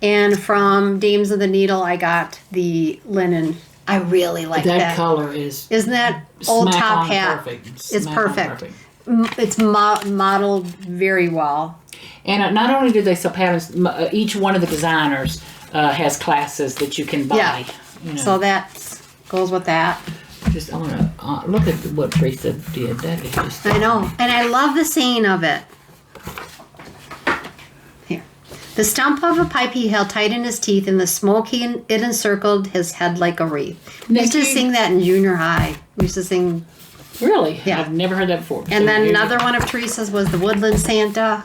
And from Dames of the Needle, I got the linen. I really like that. That color is... Isn't that old smack top on hat? perfect. It's Smack on perfect. It's modeled very well. And not only do they sell patterns, each one of the designers has classes that you can buy. Yeah. You know. So that goes with that. Just, I want to look at what Teresa did. That is just... I know. And I love the saying of it. Here. The stump of a pipe he held tight in his teeth, and the smoke it encircled his head like a wreath. We used to sing that in junior high. We used to sing... Really? Yeah. I've never heard that before. And then another one of Teresa's was the Woodland Santa,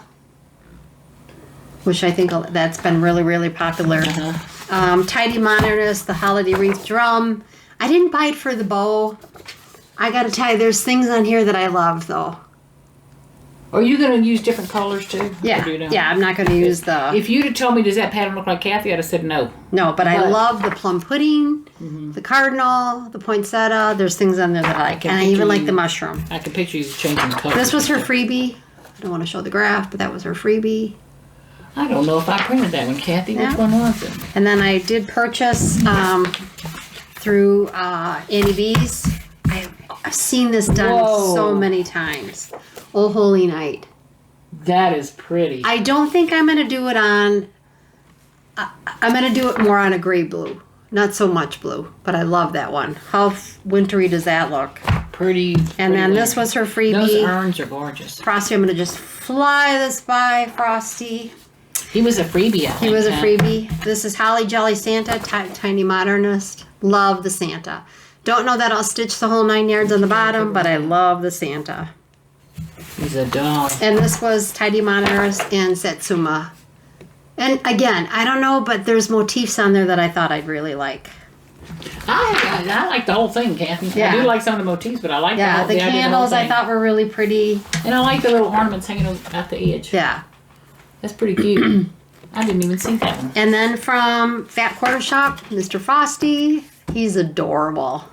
which I think that's been really, really popular. Tidy Modernist, the Holiday Wreath Drum. I didn't buy it for the bow. I got to tell you, there's things on here that I love, though. Are you going to use different colors, too? Yeah, yeah, I'm not going to use the... If you'd have told me, does that pattern look like Kathy, I'd have said no. No, but I love the plum pudding, the cardinal, the poinsettia. There's things on there that I like. And I even like the mushroom. I can picture you changing the colors. This was her freebie. I don't want to show the graph, but that was her freebie. I don't know if I printed that one, Kathy. Yeah. Which one was it? And then I did purchase through Annie B's. I've seen this done so many times. Oh Holy Night. That is pretty. I don't think I'm going to do it on... I'm going to do it more on a gray blue. Not so much blue, but I love that one. How wintry does that look? Pretty. And then this was her freebie. Those urns are gorgeous. Frosty, I'm going to just fly this by, Frosty. He was a freebie, I think. He was a freebie. This is Holly Jolly Santa, Tiny Modernist. Love the Santa. Don't know that I'll stitch the whole 9 yards on the bottom, but I love the Santa. He's a doll. And this was Tidy Modernist and Satsuma. And again, I don't know, but there's motifs on there that I thought I'd really like. I like the whole thing, Kathy. Yeah. I do like some of the motifs, but I like the idea of the whole candles I thing. thought were really pretty. And I like the little ornaments hanging at the edge. Yeah. That's pretty cute. I didn't even see that one. And then from Fat Quarter Shop, Mr. Frosty. He's adorable.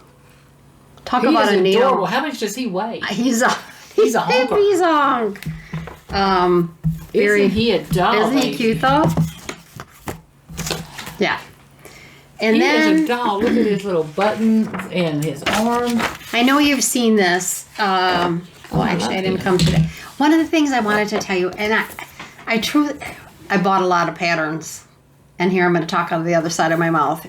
Talk about a needle. Adorable. How much does he weigh? He's a honker. He's a hunk. Isn't he a doll? Isn't he cute though? Yeah. And he then is a doll. Look at his little buttons and his arms. I know you've seen this. Actually, I didn't come today. One of the things I wanted to tell you, and I bought a lot of patterns. And here I'm going to talk out of the other side of my mouth.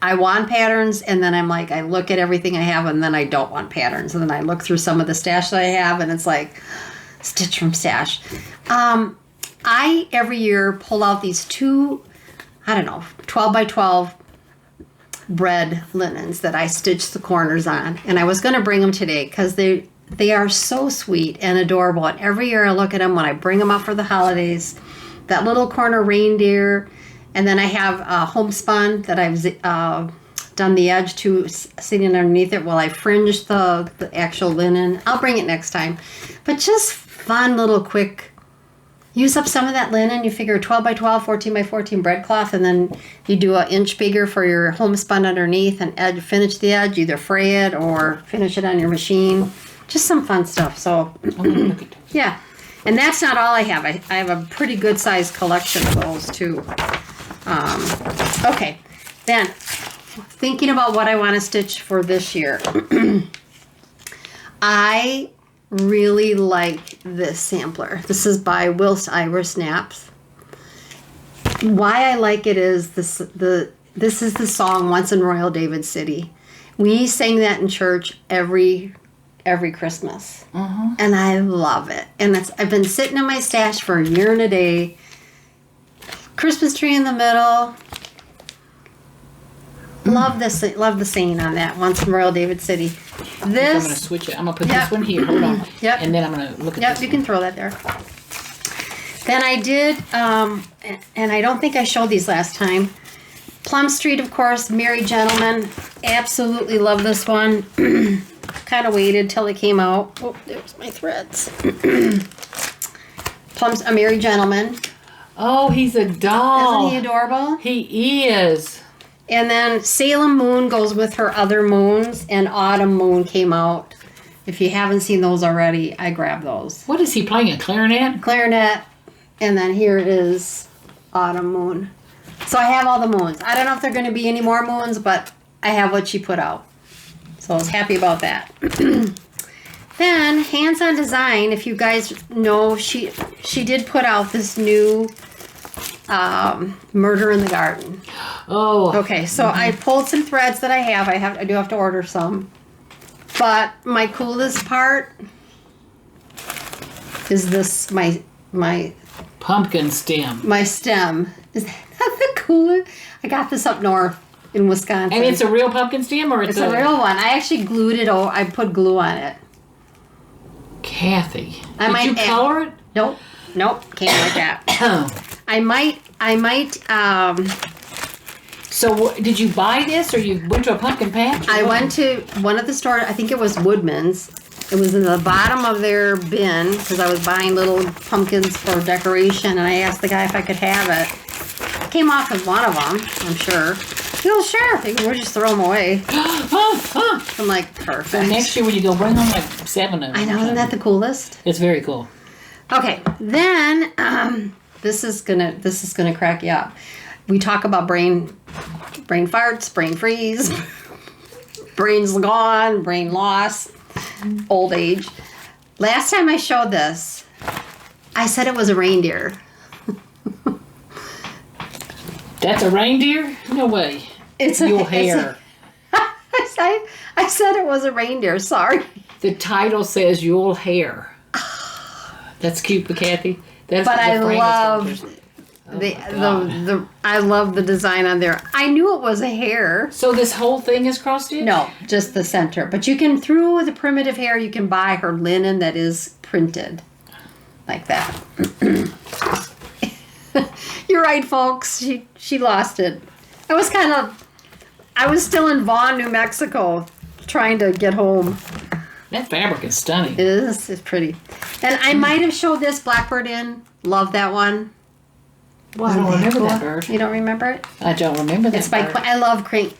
I want patterns, and then I'm like, I look at everything I have, and then I don't want patterns. And then I look through some of the stash that I have, and it's like, stitch from stash. I, every year, pull out these 2, 12 by 12 bread linens that I stitch the corners on. And I was going to bring them today because they are so sweet and adorable. And every year I look at them when I bring them out for the holidays. That little corner reindeer. And then I have homespun that I've done the edge to sitting underneath it while I fringe the actual linen. I'll bring it next time. But just fun little quick. Use up some of that linen. You figure 12 by 12, 14 by 14 bread cloth, and then you do an inch bigger for your homespun underneath and finish the edge. Either fray it or finish it on your machine. Just some fun stuff. So, yeah. And that's not all I have. I have a pretty good sized collection of those too. Okay, then thinking about what I want to stitch for this year. I really like this sampler. This is by Whilst Iris Snaps. Why I like it is this is the song Once in Royal David City. We sang that in church every Christmas. And I love it. And I've been sitting in my stash for a year and a day. Christmas tree in the middle. Love this. Love the singing on that. Once in Royal David City. I'm going to switch it. I'm going to put this one here. Hold on. Yep. And then I'm going to look at this. Yep, you can throw that there. Then I did, and I don't think I showed these last time. Plum Street, of course, Merry Gentleman. Absolutely love this one. Kind of waited till it came out. Oh, there's my threads. A Merry Gentleman. Oh, he's a doll. Isn't he adorable? He is. And then Salem Moon goes with her other moons, and Autumn Moon came out If you haven't seen those already, I grabbed those. What is he playing, a clarinet? Clarinet, and then here is Autumn Moon. So I have all the moons. I don't know if there are going to be any more moons, but I have what she put out. So I was happy about that. Then Hands on Design, if you guys know, she did put out this new Murder in the Garden. Oh. Okay, so I pulled some threads that I have. I do have to order some. But my coolest part is this my pumpkin stem. My stem. Is that the coolest? I got this up north in Wisconsin. And it's a real pumpkin stem, or it's a real one. I actually glued it. I put glue on it. Kathy, did you color it? Nope, can't like that. I might. So did you buy this, or you went to a pumpkin patch? I went to one of the stores. I think it was Woodman's. It was in the bottom of their bin because I was buying little pumpkins for decoration, and I asked the guy if I could have it. It came off as one of them, I'm sure. He goes, sure. We'll just throw them away. I'm like, perfect. So next year when you go, bring home like 7 of them. I know, isn't that the coolest? It's very cool. Okay, then this is gonna crack you up. We talk about brain farts, brain freeze, brain's gone, brain loss, old age. Last time I showed this, I said it was a reindeer. That's a reindeer? No way. It's your hair. I said it was a reindeer. Sorry. The title says your hair. That's cute, Kathy. That's but I love I love the design on there. I knew it was a hair. So this whole thing is cross stitch? No, just the center. But you can, through the primitive hair, you can buy her linen that is printed like that. You're right, folks. She lost it. I was still in Vaughn, New Mexico, trying to get home. That fabric is stunning. It is. It's pretty. And I might have showed this Blackbird in. Love that one. Well, I don't remember that bird. You don't remember it? I don't remember that. It's by bird. I love quaint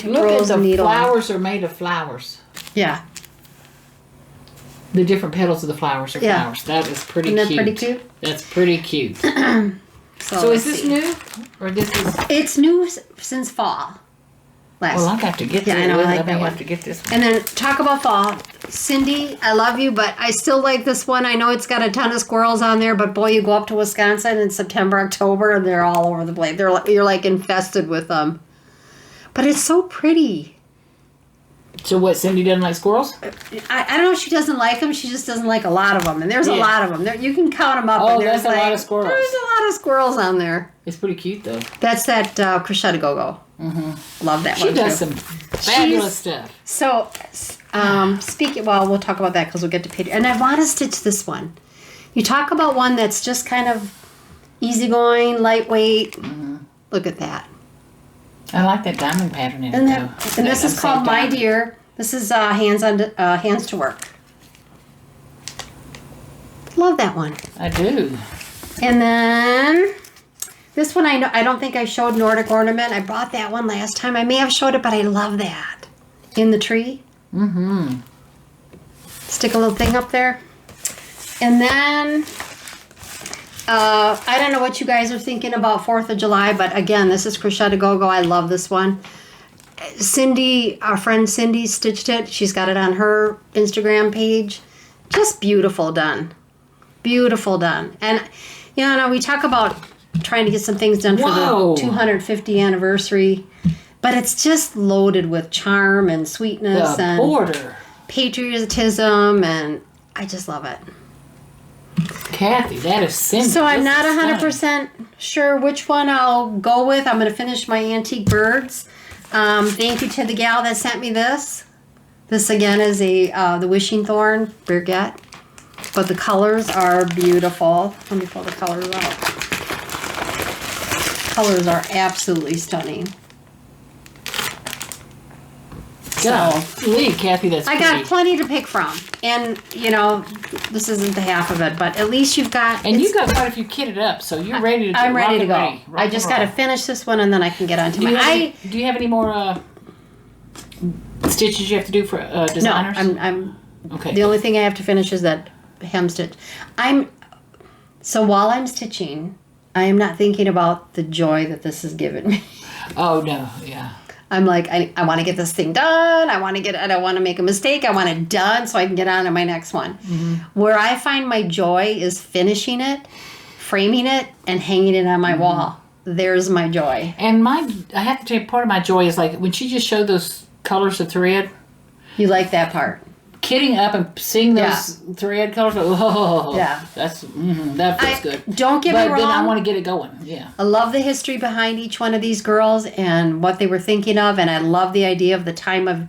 Look rose at the needle. flowers are made of flowers. Yeah. The different petals of the flowers are flowers. That is pretty cute. Isn't that pretty cute? That's pretty cute. So is this new? Or this is... It's new since fall. Well, I have to get this. I know. I like that I one. have to get this one. And then talk about fall. Cindy, I love you, but I still like this one. I know it's got a ton of squirrels on there, but boy, you go up to Wisconsin in September, October, and they're all over the place. You're like infested with them. But it's so pretty. So what, Cindy doesn't like squirrels? I don't know if she doesn't like them. She just doesn't like a lot of them. And there's a lot of them. There, you can count them up. Oh, and there's a lot of squirrels. There's a lot of squirrels on there. It's pretty cute, though. That's that Crochet Go-Go. Mm-hmm. Love that one, She does some fabulous stuff. So, we'll talk about that because we'll get to Petite. And I want to stitch this one. You talk about one that's just kind of easygoing, lightweight. Mm-hmm. Look at that. I like that diamond pattern in it, though. And this is called My Dear. This is Hands to Work. Love that one. I do. And then this one I don't think I showed Nordic Ornament. I bought that one last time. I may have showed it, but I love that. In the tree. Mm-hmm. Stick a little thing up there. And then I don't know what you guys are thinking about 4th of July, but again, this is Crochet Go-Go. I love this one. Cindy, our friend Cindy, stitched it. She's got it on her Instagram page. Just beautiful done. Beautiful done. And, you know, we talk about trying to get some things done for the 250th anniversary, but it's just loaded with charm and sweetness and border. Patriotism, and I just love it. Kathy, that is Cindy. So I'm not 100% sure which one I'll go with. I'm going to finish my antique birds. Thank you to the gal that sent me this. This again is the Wishing Thorn Birgette. But the colors are beautiful. Let me pull the colors out. Colors are absolutely stunning. Golly, Kathy, that's I got plenty to pick from. And, you know, this isn't the half of it, but at least you've got... And you've got quite a few kitted up, so you're ready to go. I'm ready to go. I just got to finish this one, and then I can get on to my... Do you have any more stitches you have to do for designers? No, Okay. The only thing I have to finish is that hem stitch. So while I'm stitching, I am not thinking about the joy that this has given me. Oh, no. Yeah. I'm like, I want to get this thing done. I don't want to make a mistake. I want it done so I can get on to my next one. Mm-hmm. Where I find my joy is finishing it, framing it, and hanging it on my wall. There's my joy. And I have to tell you, part of my joy is like when she just showed those colors of thread. You like that part. Kitting up and seeing those thread colors. Oh, yeah. That feels good. Don't get me wrong. But then I want to get it going. Yeah. I love the history behind each one of these girls and what they were thinking of. And I love the idea of the time of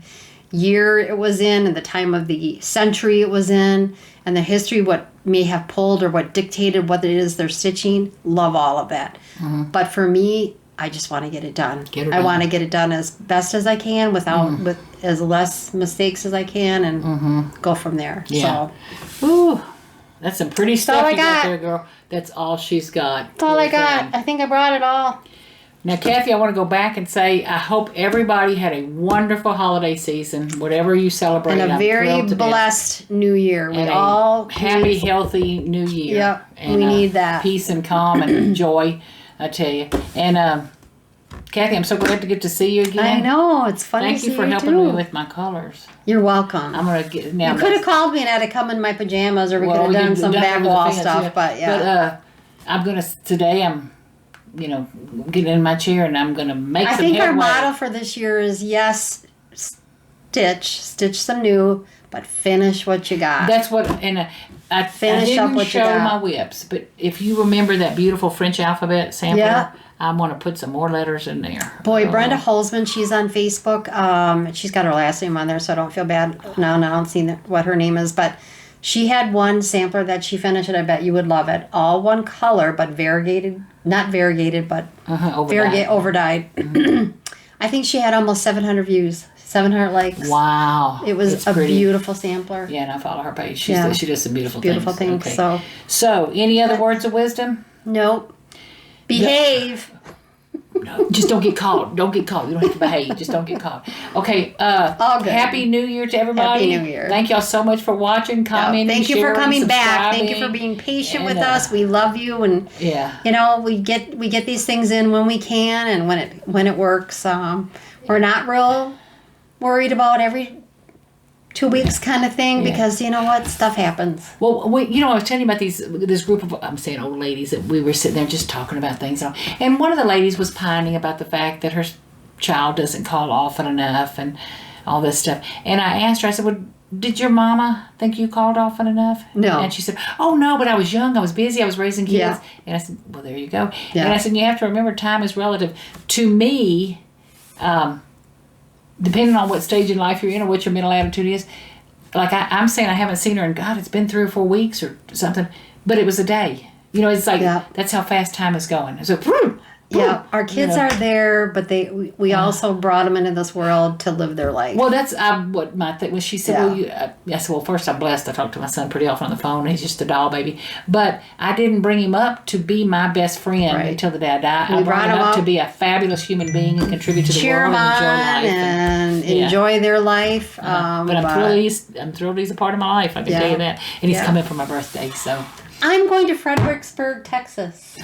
year it was in and the time of the century it was in and the history, what may have pulled or what dictated what it is they're stitching. Love all of that. Mm-hmm. But for me, I just want to get it done. I want to get it done as best as I can with as less mistakes as I can and go from there. Yeah. So, ooh, that's some pretty stuff you got there, girl. That's all she's got. That's all I got. I think I brought it all. Now, Kathy, I want to go back and say I hope everybody had a wonderful holiday season, whatever you celebrate. And a very blessed New Year. We all happy, healthy New Year. Yep, and, we need that. Peace and calm and joy. I tell you. And Kathy, I'm so glad to get to see you again. I know. It's fun to see you Thank you for helping me with my colors. You're welcome. I'm going to get now. You could have called me and I'd have come in my pajamas or we could have done some back wall stuff. But I'm going to, today I'm, getting in my chair and I'm going to make some headway. I think our motto for this year is stitch some new, but finish what you got. That's what, and I didn't show my whips, but if you remember that beautiful French alphabet sampler, I'm going to put some more letters in there. Boy, Brenda Holzman, she's on Facebook. She's got her last name on there, so I don't feel bad. No, I don't see what her name is, but she had one sampler that she finished, and I bet you would love it. All one color, but variegated, not variegated, but overdyed. Mm-hmm. I think she had almost 700 views. 700 likes. Wow. It was beautiful sampler. Yeah, and I follow her page. She does some beautiful things. Beautiful things. Okay. So, any other words of wisdom? Nope. Behave. No, just don't get caught. Don't get caught. You don't have to behave. Just don't get caught. Okay. Happy New Year to everybody. Happy New Year. Thank y'all so much for watching, commenting, Thank you for coming back. Thank you for being patient with us. We love you, and we get these things in when we can and when it works. We're not real worried about every 2 weeks kind of thing because you know what, stuff happens. Well, I was telling you about this group of, I'm saying old ladies, that we were sitting there just talking about things, and one of the ladies was pining about the fact that her child doesn't call often enough and all this stuff. And I asked her, I said, well, did your mama think you called often enough? No. And she said, oh no, but I was young, I was busy, I was raising kids. Yeah. And I said, well, there you go. Yeah. And I said, you have to remember, time is relative. To me, depending on what stage in life you're in or what your mental attitude is, like I'm saying, I haven't seen her in, God, it's been 3 or 4 weeks or something, but it was a day. It's like, that's how fast time is going. So, our kids are there, but we also brought them into this world to live their life. Well, that's what my thing was. She said, I said, well, first, I'm blessed. I talk to my son pretty often on the phone. He's just a doll baby. But I didn't bring him up to be my best friend until the day I died. I brought him up to be a fabulous human being and contribute to the world and enjoy their life. But I'm thrilled he's a part of my life. I can tell you that. And he's coming for my birthday, so. I'm going to Fredericksburg, Texas.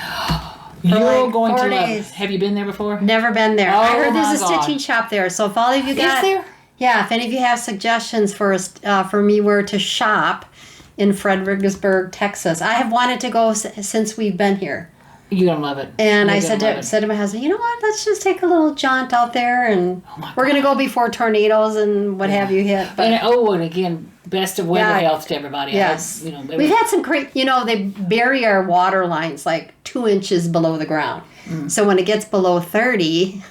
You're going to love it. Have you been there before? Never been there. I heard there's a stitching shop there. So if all of you got... Is there? Yeah, if any of you have suggestions for me where to shop in Fredericksburg, Texas. I have wanted to go since we've been here. You're going to love it. And I said to my husband, you know what, let's just take a little jaunt out there, and we're going to go before tornadoes and what have you hit. But, and again, best of weather health to everybody. Yes. We've had some great, they bury our water lines like 2 inches below the ground. Mm. So when it gets below 30,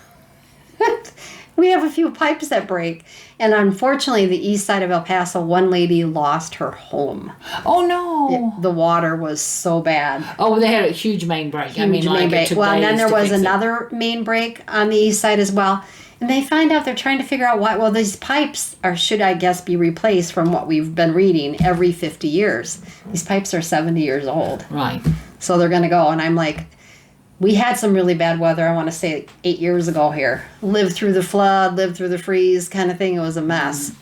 we have a few pipes that break. And unfortunately, the east side of El Paso, one lady lost her home. Oh, no. The water was so bad. Oh, they had a huge main break. Main break. Well, and then there was another main break on the east side as well. And they find out they're trying to figure out why. Well, these pipes should, I guess, be replaced from what we've been reading every 50 years. These pipes are 70 years old. Right. So they're going to go. And I'm like, we had some really bad weather, I want to say 8 years ago here. Lived through the flood, lived through the freeze kind of thing. It was a mess.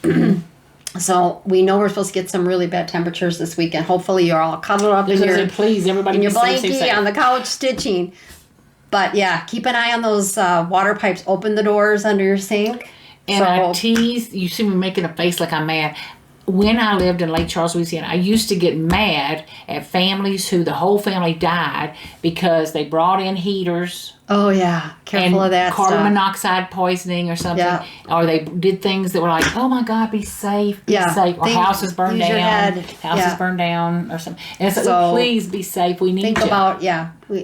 So we know we're supposed to get some really bad temperatures this weekend. Hopefully you're all cuddled up Please, everybody in your be safe, blankie on the couch stitching. But yeah, keep an eye on those water pipes. Open the doors under your sink. And I tease, you see me making a face like I'm mad. When I lived in Lake Charles, Louisiana, I used to get mad at families who the whole family died because they brought in heaters. Oh yeah, careful of that carbon stuff. monoxide poisoning or something. Yeah. Or they did things that were like, oh my God, be safe, be safe. Or houses burned down. Houses burned down or something. And it's like, please be safe. We need think you. about we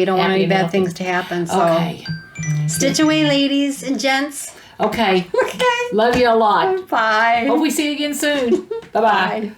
don't want any bad things to happen. So okay. Stitch away, ladies and gents. Okay. Okay. Love you a lot. Bye. Hope we see you again soon. Bye-bye. Bye.